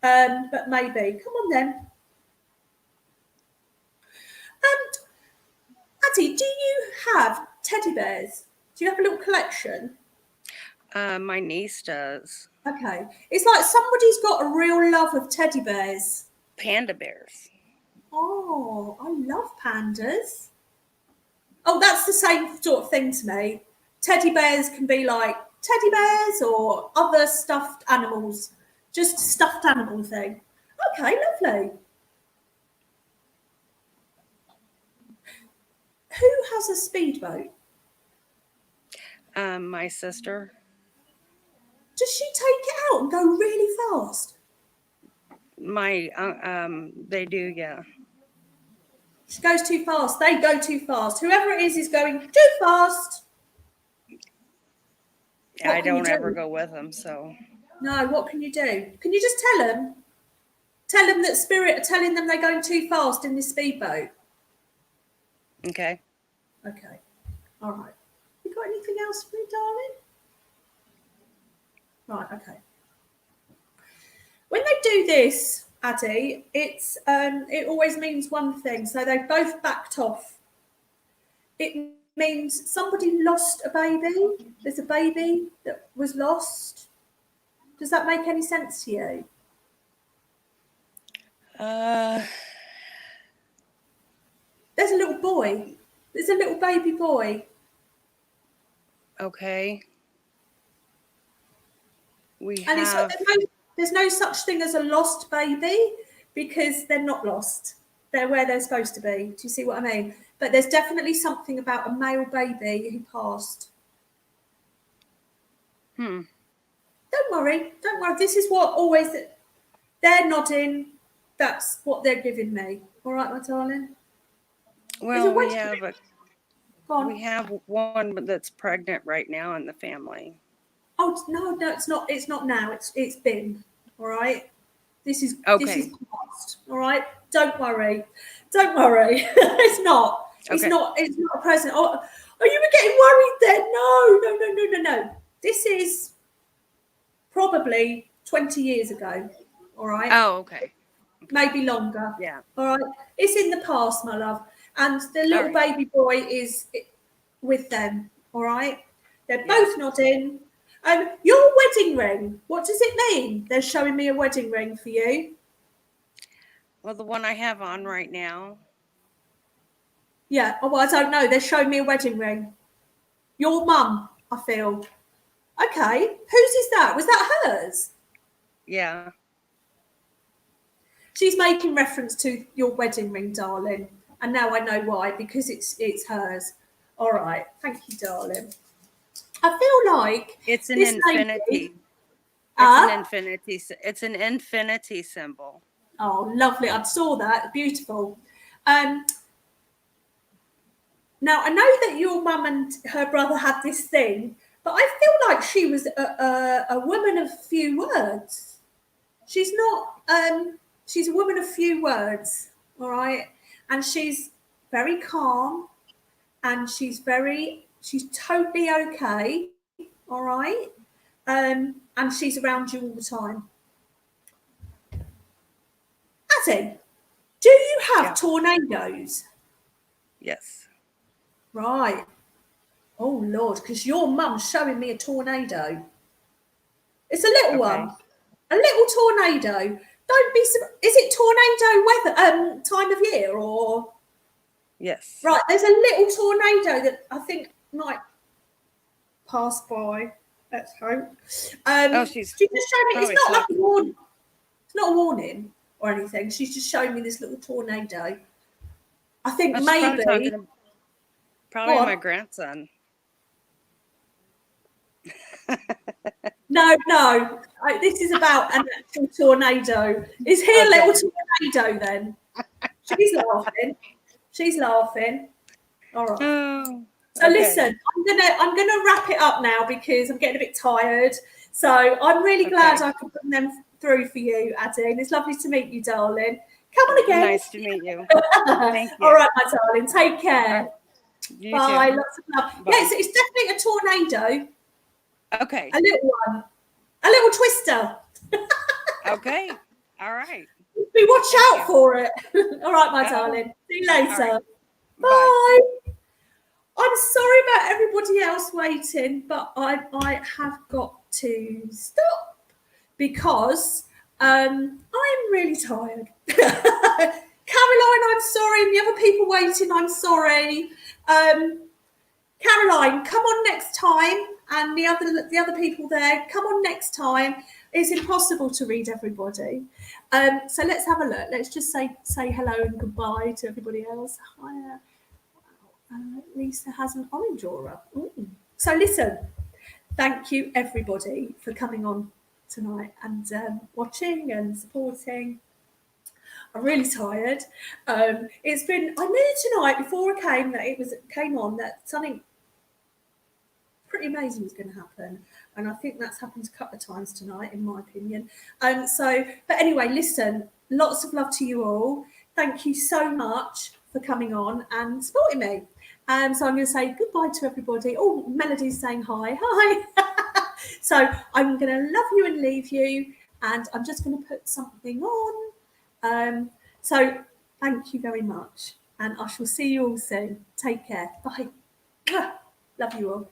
but maybe. Come on then. Addie, do you have teddy bears? Do you have a little collection? My niece does. Okay. It's like somebody's got a real love of teddy bears. Panda bears. Oh, I love pandas. Oh, that's the same sort of thing to me. Teddy bears can be like teddy bears or other stuffed animals. Just a stuffed animal thing. Okay, lovely. Who has a speedboat? My sister. Does she take it out and go really fast? They do, yeah. She goes too fast. They go too fast. Whoever it is going too fast. I don't ever go with them, so. No, what can you do? Can you just tell them? Tell them that spirit are telling them they're going too fast in this speedboat. Okay. Okay. All right. You got anything else for me, darling? Right, okay. When they do this, Addie, it always means one thing. So they've both backed off. It means somebody lost a baby. There's a baby that was lost. Does that make any sense to you? There's a little boy. There's a little baby boy. Okay. There's no such thing as a lost baby, because they're not lost. They're where they're supposed to be. Do you see what I mean? But there's definitely something about a male baby who passed. Don't worry. This is what always they're nodding. That's what they're giving me. All right, my darling. Well, we have one that's pregnant right now in the family. Oh no, it's not. It's not now. It's been all right. This is Okay. past. All right. Don't worry. Don't worry. It's not. It's Okay. not. It's not a present. Oh, you were getting worried then? No. This is probably 20 years ago. All right. Oh, okay. Maybe longer. Yeah. All right. It's in the past, my love. And the little All right. baby boy is with them. All right. They're Yeah. both nodding. Your wedding ring. What does it mean? They're showing me a wedding ring for you. Well, the one I have on right now. Yeah. Oh, well, I don't know. They're showing me a wedding ring. Your mum, I feel. Okay. Whose is that? Was that hers? Yeah. She's making reference to your wedding ring, darling. And now I know why, because it's hers. All right. Thank you, darling. I feel like It's an this infinity. lady. It's an infinity symbol. Oh, lovely. I saw that. Beautiful. Now, I know that your mum and her brother had this thing, but I feel like she was a woman of few words. She's not, she's a woman of few words, all right? And she's very calm and she's totally okay, all right? And she's around you all the time. Addie, do you have tornadoes? Yes. Right. Oh, Lord, because your mum's showing me a tornado. It's a little one. A little tornado. Don't be surprised. Is it tornado weather time of year or? Yes. Right, there's a little tornado that I think might pass by. Let's hope. She's just showing me. It's not like a talking. warning. It's not a warning or anything. She's just showing me this little tornado. I think She's maybe. Probably my grandson. No. This is about an actual tornado. Is he a little tornado then? She's laughing. All right. Oh, so listen, I'm gonna wrap it up now because I'm getting a bit tired. So I'm really glad I could put them through for you, Addie. It's lovely to meet you, darling. Come on again. Nice to meet you. Thank you. All right, my darling. Take care. You Bye. too. Lots of love. Bye. Yes, it's definitely a tornado. Okay. A little one. A little twister. Okay. All right. We watch out for it. All right, my darling. See you later. Right. Bye. I'm sorry about everybody else waiting, but I have got to stop because I'm really tired. Caroline, I'm sorry. And the other people waiting, I'm sorry. Caroline, come on next time. And the other people there, come on next time. It's impossible to read everybody. So let's have a look. Let's just say hello and goodbye to everybody else. Hi, Lisa has an orange aura. Ooh. So listen, thank you everybody for coming on tonight and watching and supporting. I'm really tired. It's been, I knew tonight before I came that came on that something pretty amazing was going to happen. And I think that's happened a couple of times tonight, in my opinion. But anyway, listen, lots of love to you all. Thank you so much for coming on and supporting me. So I'm going to say goodbye to everybody. Oh, Melody's saying hi. Hi. So I'm going to love you and leave you. And I'm just going to put something on. So thank you very much. And I shall see you all soon. Take care. Bye. Love you all.